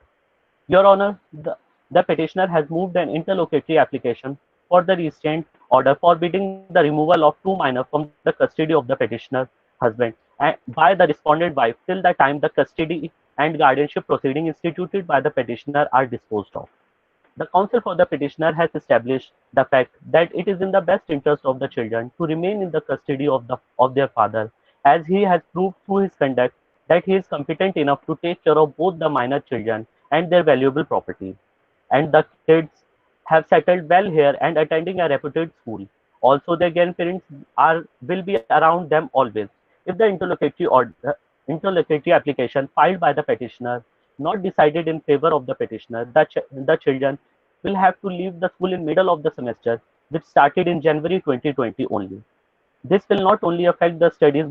Your Honor, the petitioner has moved an interlocutory application for the restraint order forbidding the removal of two minors from the custody of the petitioner's husband and by the respondent wife till the time the custody and guardianship proceeding instituted by the petitioner are disposed of. The counsel for the petitioner has established the fact that it is in the best interest of the children to remain in the custody of their father, as he has proved through his conduct that he is competent enough to take care of both the minor children and their valuable property. And the kids have settled well here and attending a reputed school. Also, their grandparents will be around them always. If the interlocutory application filed by the petitioner not decided in favor of the petitioner, the children will have to leave the school in middle of the semester, which started in January 2020 only. This will not only affect the studies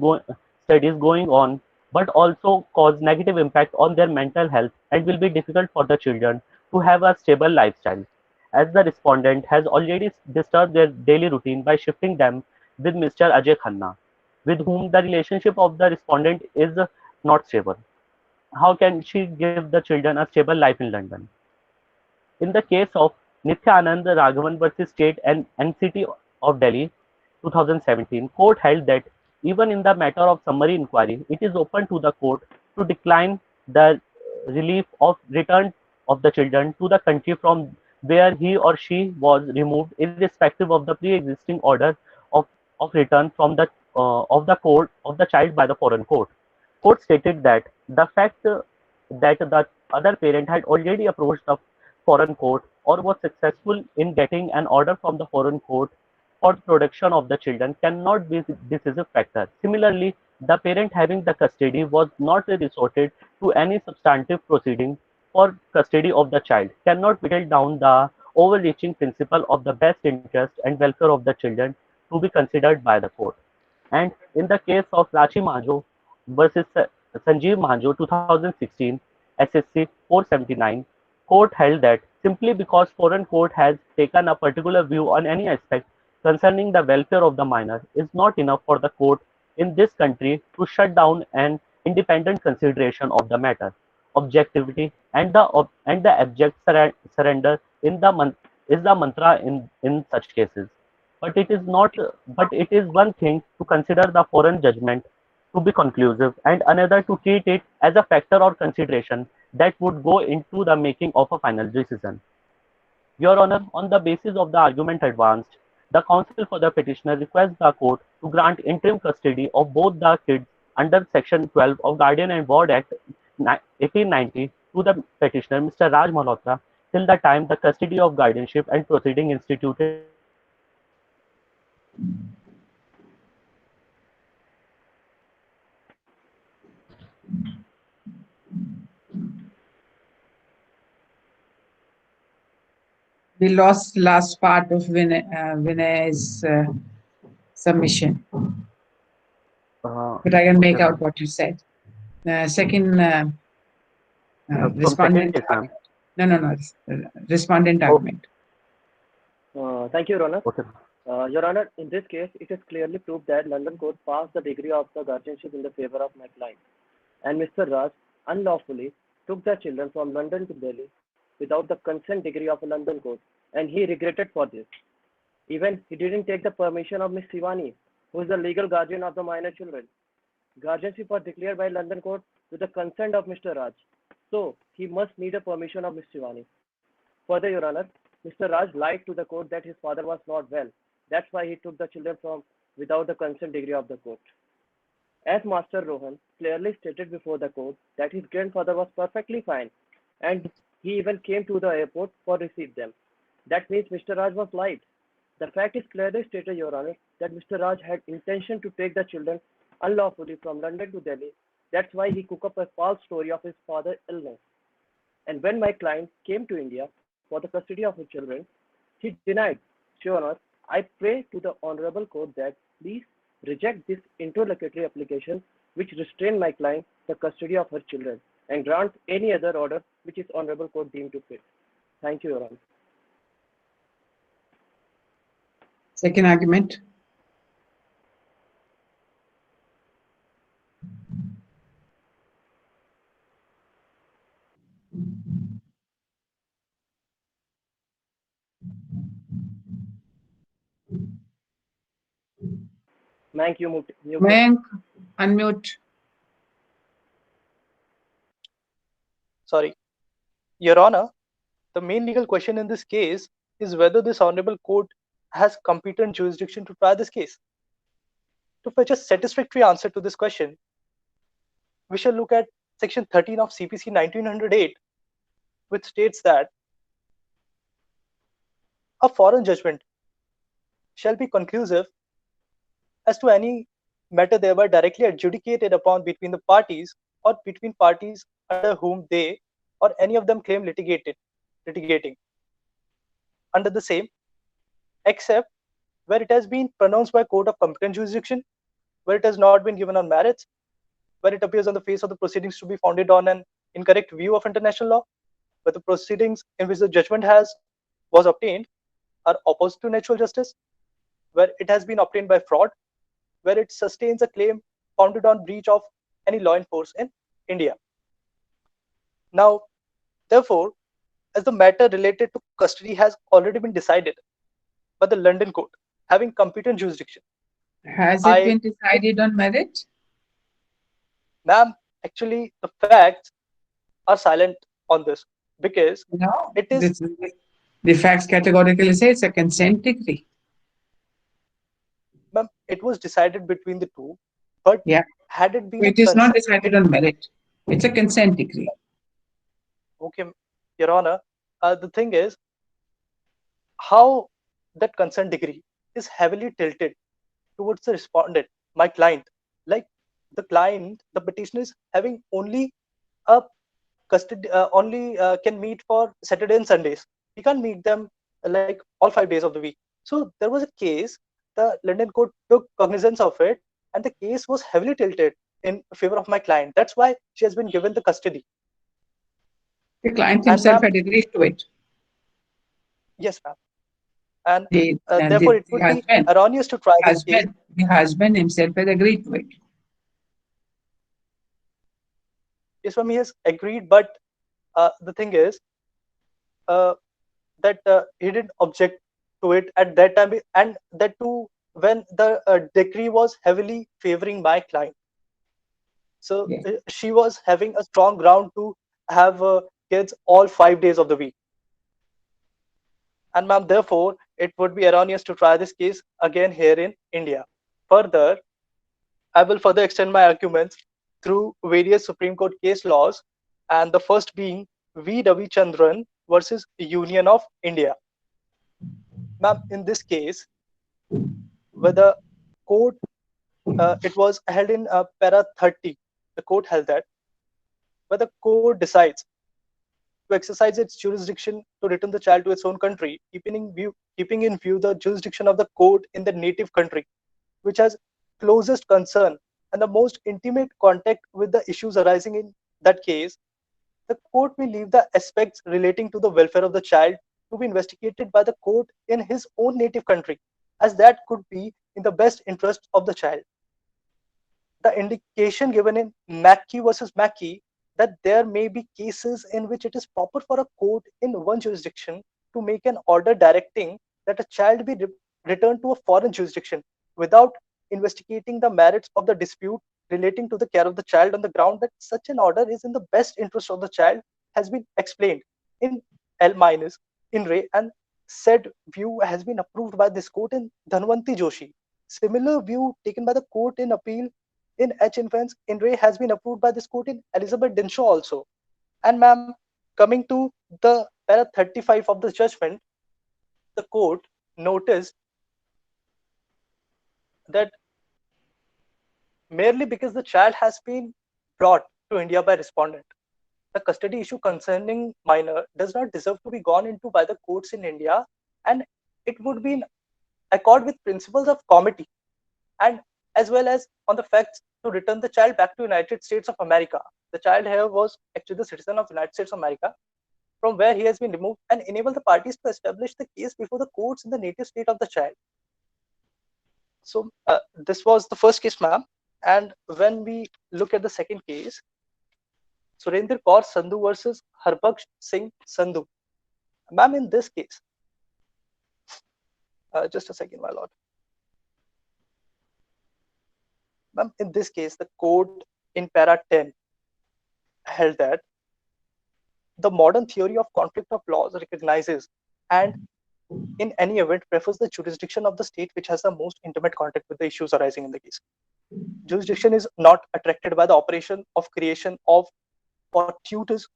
going on, but also cause negative impact on their mental health and will be difficult for the children to have a stable lifestyle, as the respondent has already disturbed their daily routine by shifting them with Mr. Ajay Khanna, with whom the relationship of the respondent is not stable. How can she give the children a stable life in London? In the case of Nithya Anand Raghavan versus State and NCT of Delhi, 2017, court held that even in the matter of summary inquiry, it is open to the court to decline the relief of return of the children to the country from where he or she was removed, irrespective of the pre-existing order of return from of the child by the foreign court. Court stated that the fact that the other parent had already approached the foreign court or was successful in getting an order from the foreign court for protection of the children cannot be a decisive factor. Similarly, the parent having the custody was not resorted to any substantive proceeding for custody of the child cannot whittle down the overreaching principle of the best interest and welfare of the children to be considered by the court. And in the case of Rashi Majo versus Sanjeev Majo 2016 SSC 479, court held that simply because foreign court has taken a particular view on any aspect concerning the welfare of the minor is not enough for the court in this country to shut down an independent consideration of the matter. Objectivity and the abject surrender is the mantra in such cases. But it is not. But it is one thing to consider the foreign judgment to be conclusive, and another to treat it as a factor or consideration that would go into the making of a final decision. Your Honor, on the basis of the argument advanced, the counsel for the petitioner requests the court to grant interim custody of both the kids under Section 12 of Guardian and Ward Act 1890 to the petitioner, Mr. Raj Malhotra, till the time the custody of guardianship and proceeding instituted. We lost last part of Vinay's submission, but I can make out what you said. Second respondent. No. Respondent argument. Thank you, Your Honor. Okay. Your Honor, in this case, it is clearly proved that London court passed the degree of the guardianship in the favor of my client, and Mr. Raj unlawfully took the children from London to Delhi without the consent degree of a London court, and he regretted for this. Even he didn't take the permission of Ms. Shivani, who is the legal guardian of the minor children. Guardianship was declared by London court with the consent of Mr. Raj, so he must need a permission of Ms. Shivani. Further, Your Honor, Mr. Raj lied to the court that his father was not well. That's why he took the children from without the consent degree of the court. As Master Rohan clearly stated before the court that his grandfather was perfectly fine, and he even came to the airport for receive them. That means Mr. Raj was lied. The fact is clearly stated, Your Honor, that Mr. Raj had intention to take the children unlawfully from London to Delhi. That's why he cooked up a false story of his father's illness. And when my client came to India for the custody of his children, he denied. Your Honor, I pray to the Honorable Court that please reject this interlocutory application which restrain my client the custody of her children and grant any other order which is Honorable Court deemed to fit. Thank you, Your Honor. Second argument. Mayank, you mute. Mayank, unmute. Sorry. Your Honor, the main legal question in this case is whether this Honorable Court has competent jurisdiction to try this case. To fetch a satisfactory answer to this question, we shall look at Section 13 of CPC 1908, which states that a foreign judgment shall be conclusive as to any matter thereby directly adjudicated upon between the parties or between parties under whom they or any of them claim litigating under the same, except where it has been pronounced by court of competent jurisdiction, where it has not been given on merits, where it appears on the face of the proceedings to be founded on an incorrect view of international law, where the proceedings in which the judgment was obtained are opposed to natural justice, where it has been obtained by fraud, where it sustains a claim founded on breach of any law in force in India. Now, therefore, as the matter related to custody has already been decided by the London court, having competent jurisdiction. Has it been decided on merit? Ma'am, actually, the facts are silent on this because no, it is. The facts categorically say it's a consent decree. Ma'am, it was decided between the two, but yeah, had it been. It is not decided on merit. It's a consent decree. Okay, Your Honor. The thing is, how that consent decree is heavily tilted towards the respondent, my client. Like the client, the petitioner is having only a custody, can meet for Saturday and Sundays. He can't meet them like all 5 days of the week. So there was a case the London court took cognizance of it, and the case was heavily tilted in favor of my client. That's why she has been given the custody. The client And himself ma'am, had agreed to it. yes, ma'am. And The therefore, it would be husband, erroneous to try this case. the husband himself had agreed to it. Yes, ma'am, he has agreed, but the thing is that he didn't object to it at that time, and that too when the decree was heavily favoring my client. So Yes. she was having a strong ground to have kids all 5 days of the week. And ma'am, therefore, it would be erroneous to try this case again here in India. Further, I will further extend my arguments through various Supreme Court case laws, and the first being V. Ravichandran versus Union of India. Ma'am, in this case, where the court, it was held in para 30, the court held that where the court decides to exercise its jurisdiction to return the child to its own country, keeping in view the jurisdiction of the court in the native country, which has closest concern and the most intimate contact with the issues arising in that case, the court may leave the aspects relating to the welfare of the child to be investigated by the court in his own native country, as that could be in the best interest of the child. The indication given in Mackey versus Mackey that there may be cases in which it is proper for a court in one jurisdiction to make an order directing that a child be returned to a foreign jurisdiction without investigating the merits of the dispute relating to the care of the child on the ground that such an order is in the best interest of the child has been explained in L minus in Ray, and said view has been approved by this court in Dhanwanti Joshi. Similar view taken by the court in appeal in H. Infants in Ray has been approved by this court in Elizabeth Dinshaw also. And ma'am, coming to the para 35 of the judgment, the court noticed that merely because the child has been brought to India by respondent, the custody issue concerning minor does not deserve to be gone into by the courts in India, and it would be in accord with principles of comity and as well as on the facts to return the child back to United States of America. The child here was actually the citizen of United States of America, from where he has been removed, and enable the parties to establish the case before the courts in the native state of the child. So this was the first case, ma'am. And when we look at the second case, Surinder Kaur Sandhu versus Harbaksh Singh Sandhu. Ma'am, in this case, just a second, my lord. Ma'am, in this case, the court in para 10 held that the modern theory of conflict of laws recognizes and in any event prefers the jurisdiction of the state which has the most intimate contact with the issues arising in the case. Jurisdiction is not attracted by the operation of creation of fortuitous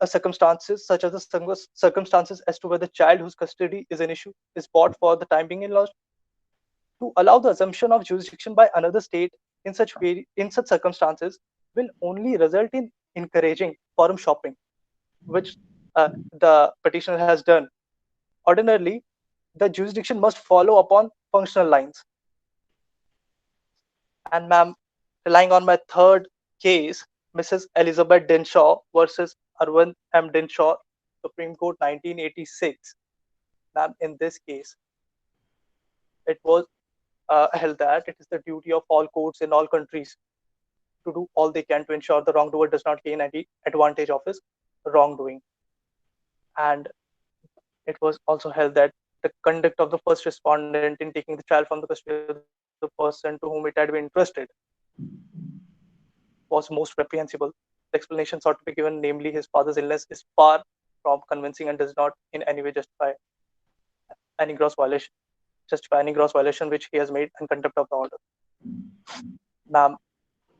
circumstances, such as the circumstances as to whether the child whose custody is an issue is brought for the time being in law. To allow the assumption of jurisdiction by another state in such circumstances will only result in encouraging forum shopping, which the petitioner has done. Ordinarily, the jurisdiction must follow upon functional lines. And ma'am, relying on my third case, Mrs. Elizabeth Dinshaw versus Arvind M. Dinshaw, Supreme Court 1986. Ma'am, in this case, it was held that it is the duty of all courts in all countries to do all they can to ensure the wrongdoer does not gain any advantage of his wrongdoing. And it was also held that the conduct of the first respondent in taking the child from the custody of the person to whom it had been entrusted was most reprehensible. The explanation sought to be given, namely his father's illness, is far from convincing and does not in any way justify any gross violation which he has made in contempt of the order. Ma'am,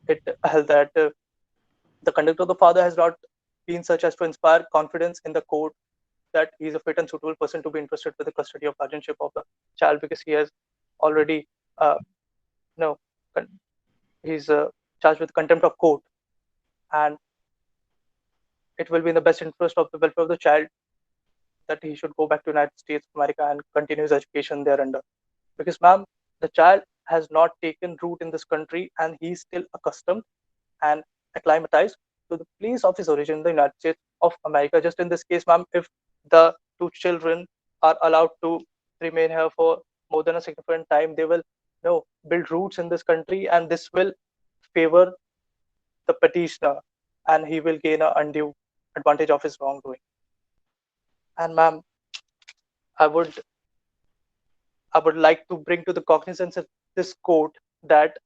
it held that the conduct of the father has not been such as to inspire confidence in the court that he is a fit and suitable person to be entrusted with the custody of guardianship of the child, because he has already he's charged with contempt of court, and it will be in the best interest of the welfare of the child that he should go back to United States of America and continue his education there under. Because ma'am, the child has not taken root in this country and he's still accustomed and acclimatized to the place of his origin, the United States of America. Just in this case, ma'am, if the two children are allowed to remain here for more than a significant time, they will build roots in this country, and this will favor the petitioner, and he will gain an undue advantage of his wrongdoing. And ma'am, I would like to bring to the cognizance of this court that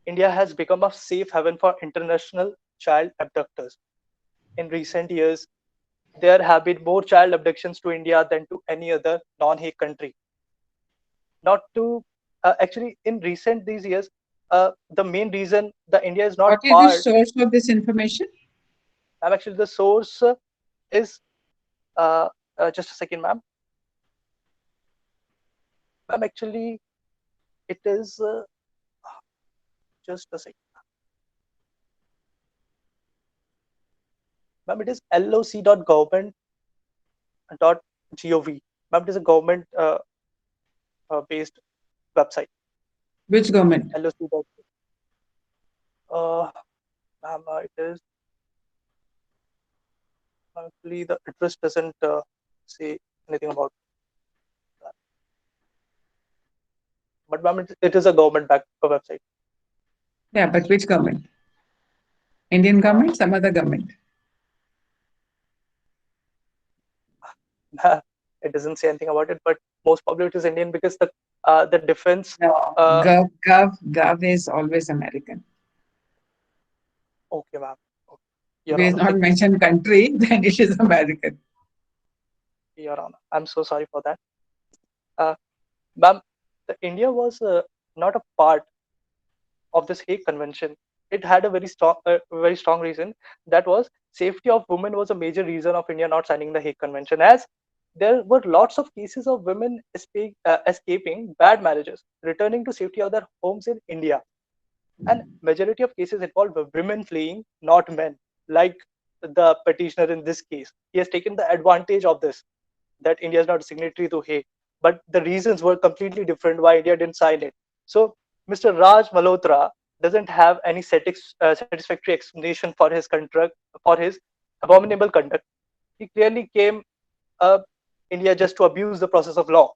India has become a safe haven for international child abductors. In recent years, there have been more child abductions to India than to any other non-Hague country. Not to actually, in these years, the main reason the India is not What is the source of this information? Actually, the source is just a second, ma'am. Ma'am, actually, it is just a second. Ma'am, it is loc.government.gov. Ma'am, it is a government based website. Which government? loc.gov. Ma'am, it is actually the address doesn't say anything about that. But ma'am, it is a government backed website. Yeah, but which government? Indian government, some other government? It doesn't say anything about it, but most probably it is Indian because the defense. No, Gov is always American. Okay, ma'am. Okay. If it is not mentioned country, then it is American. Your Honor, I'm so sorry for that. Ma'am, India was not a part of this Hague Convention. It had a very strong reason. That was safety of women was a major reason of India not signing the Hague Convention, as there were lots of cases of women escaping bad marriages, returning to safety of their homes in India. And majority of cases involved women fleeing, not men, like the petitioner in this case. He has taken the advantage of this, that India is not a signatory to Hague. But the reasons were completely different why India didn't sign it. So Mr. Raj Malhotra doesn't have any satisfactory explanation for his abominable conduct. He clearly came India just to abuse the process of law.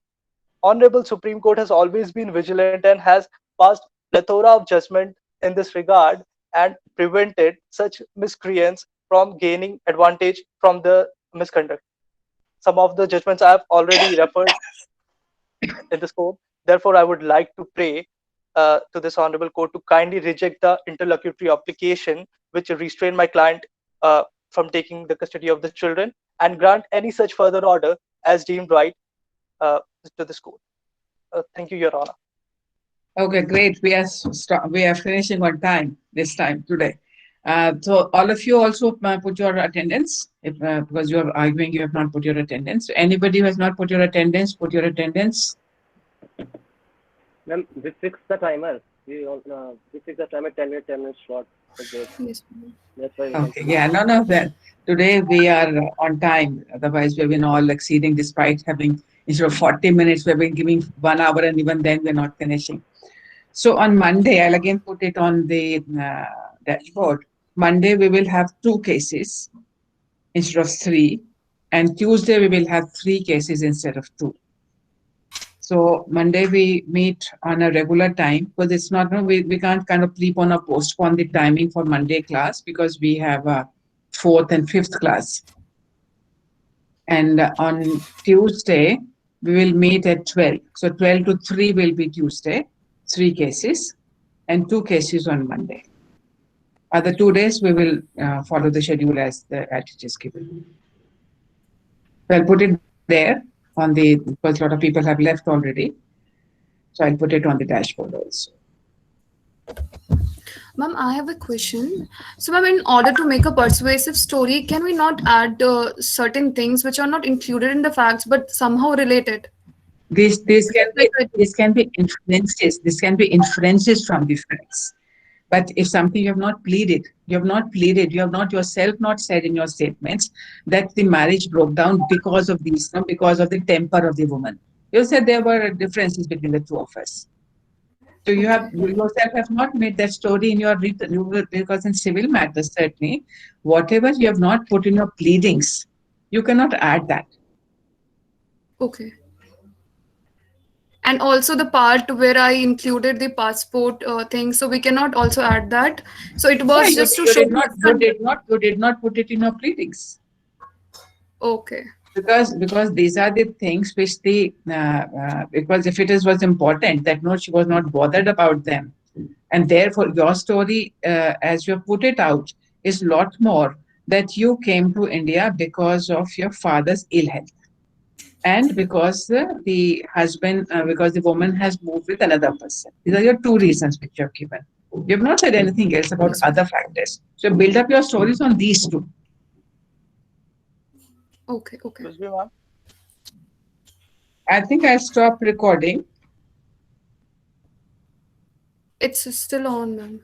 Honorable Supreme Court has always been vigilant and has passed plethora of judgment in this regard and prevented such miscreants from gaining advantage from the misconduct. Some of the judgments I have already referred in this court. Therefore, I would like to pray to this honorable court to kindly reject the interlocutory application which restrained my client from taking the custody of the children and grant any such further order as deemed right to this court. Thank you, Your Honor. Okay, great. We are finishing on time this time today. So all of you also put your attendance because you are arguing you have not put your attendance. So anybody who has not put your attendance, put your attendance. Ma'am, we fixed the timer. We fixed the timer 10 minutes short. Yes. That's why. Okay, yeah, none of that. Today we are on time. Otherwise, we've been all exceeding despite having, instead of 40 minutes, we've been giving 1 hour and even then we're not finishing. So on Monday, I'll again put it on the dashboard. Monday, we will have 2 cases instead of 3. And Tuesday, we will have 3 cases instead of 2. So Monday, we meet on a regular time because it's not, we can't kind of prepone or postpone the timing for Monday class because we have a 4th and 5th class. And on Tuesday, we will meet at 12. So 12 to 3 will be Tuesday, 3 cases, and 2 cases on Monday. Other 2 days, we will follow the schedule as the attitude is given. So I'll put it there on the, because a lot of people have left already. So I'll put it on the dashboard also. Ma'am, I have a question. So, ma'am, in order to make a persuasive story, can we not add certain things which are not included in the facts but somehow related? This can be inferences. This can be inferences from the facts. But if something you have not pleaded, you have not yourself not said in your statements that the marriage broke down because of these, because of the temper of the woman. You said there were differences between the 2 of us. So you yourself have not made that story in your because in civil matters certainly, whatever you have not put in your pleadings, you cannot add that. Okay. And also the part where I included the passport thing, so we cannot also add that. So it was just to show. You did not put it in your pleadings. Okay. Because these are the things which because if it was important that no, she was not bothered about them, and therefore your story as you put it out is a lot more that you came to India because of your father's ill health and because the husband because the woman has moved with another person. These are your two reasons which you have given. You have not said anything else about other factors, so build up your stories on these two. Okay. Excuse me, ma'am. I think I'll stop recording. It's still on, ma'am.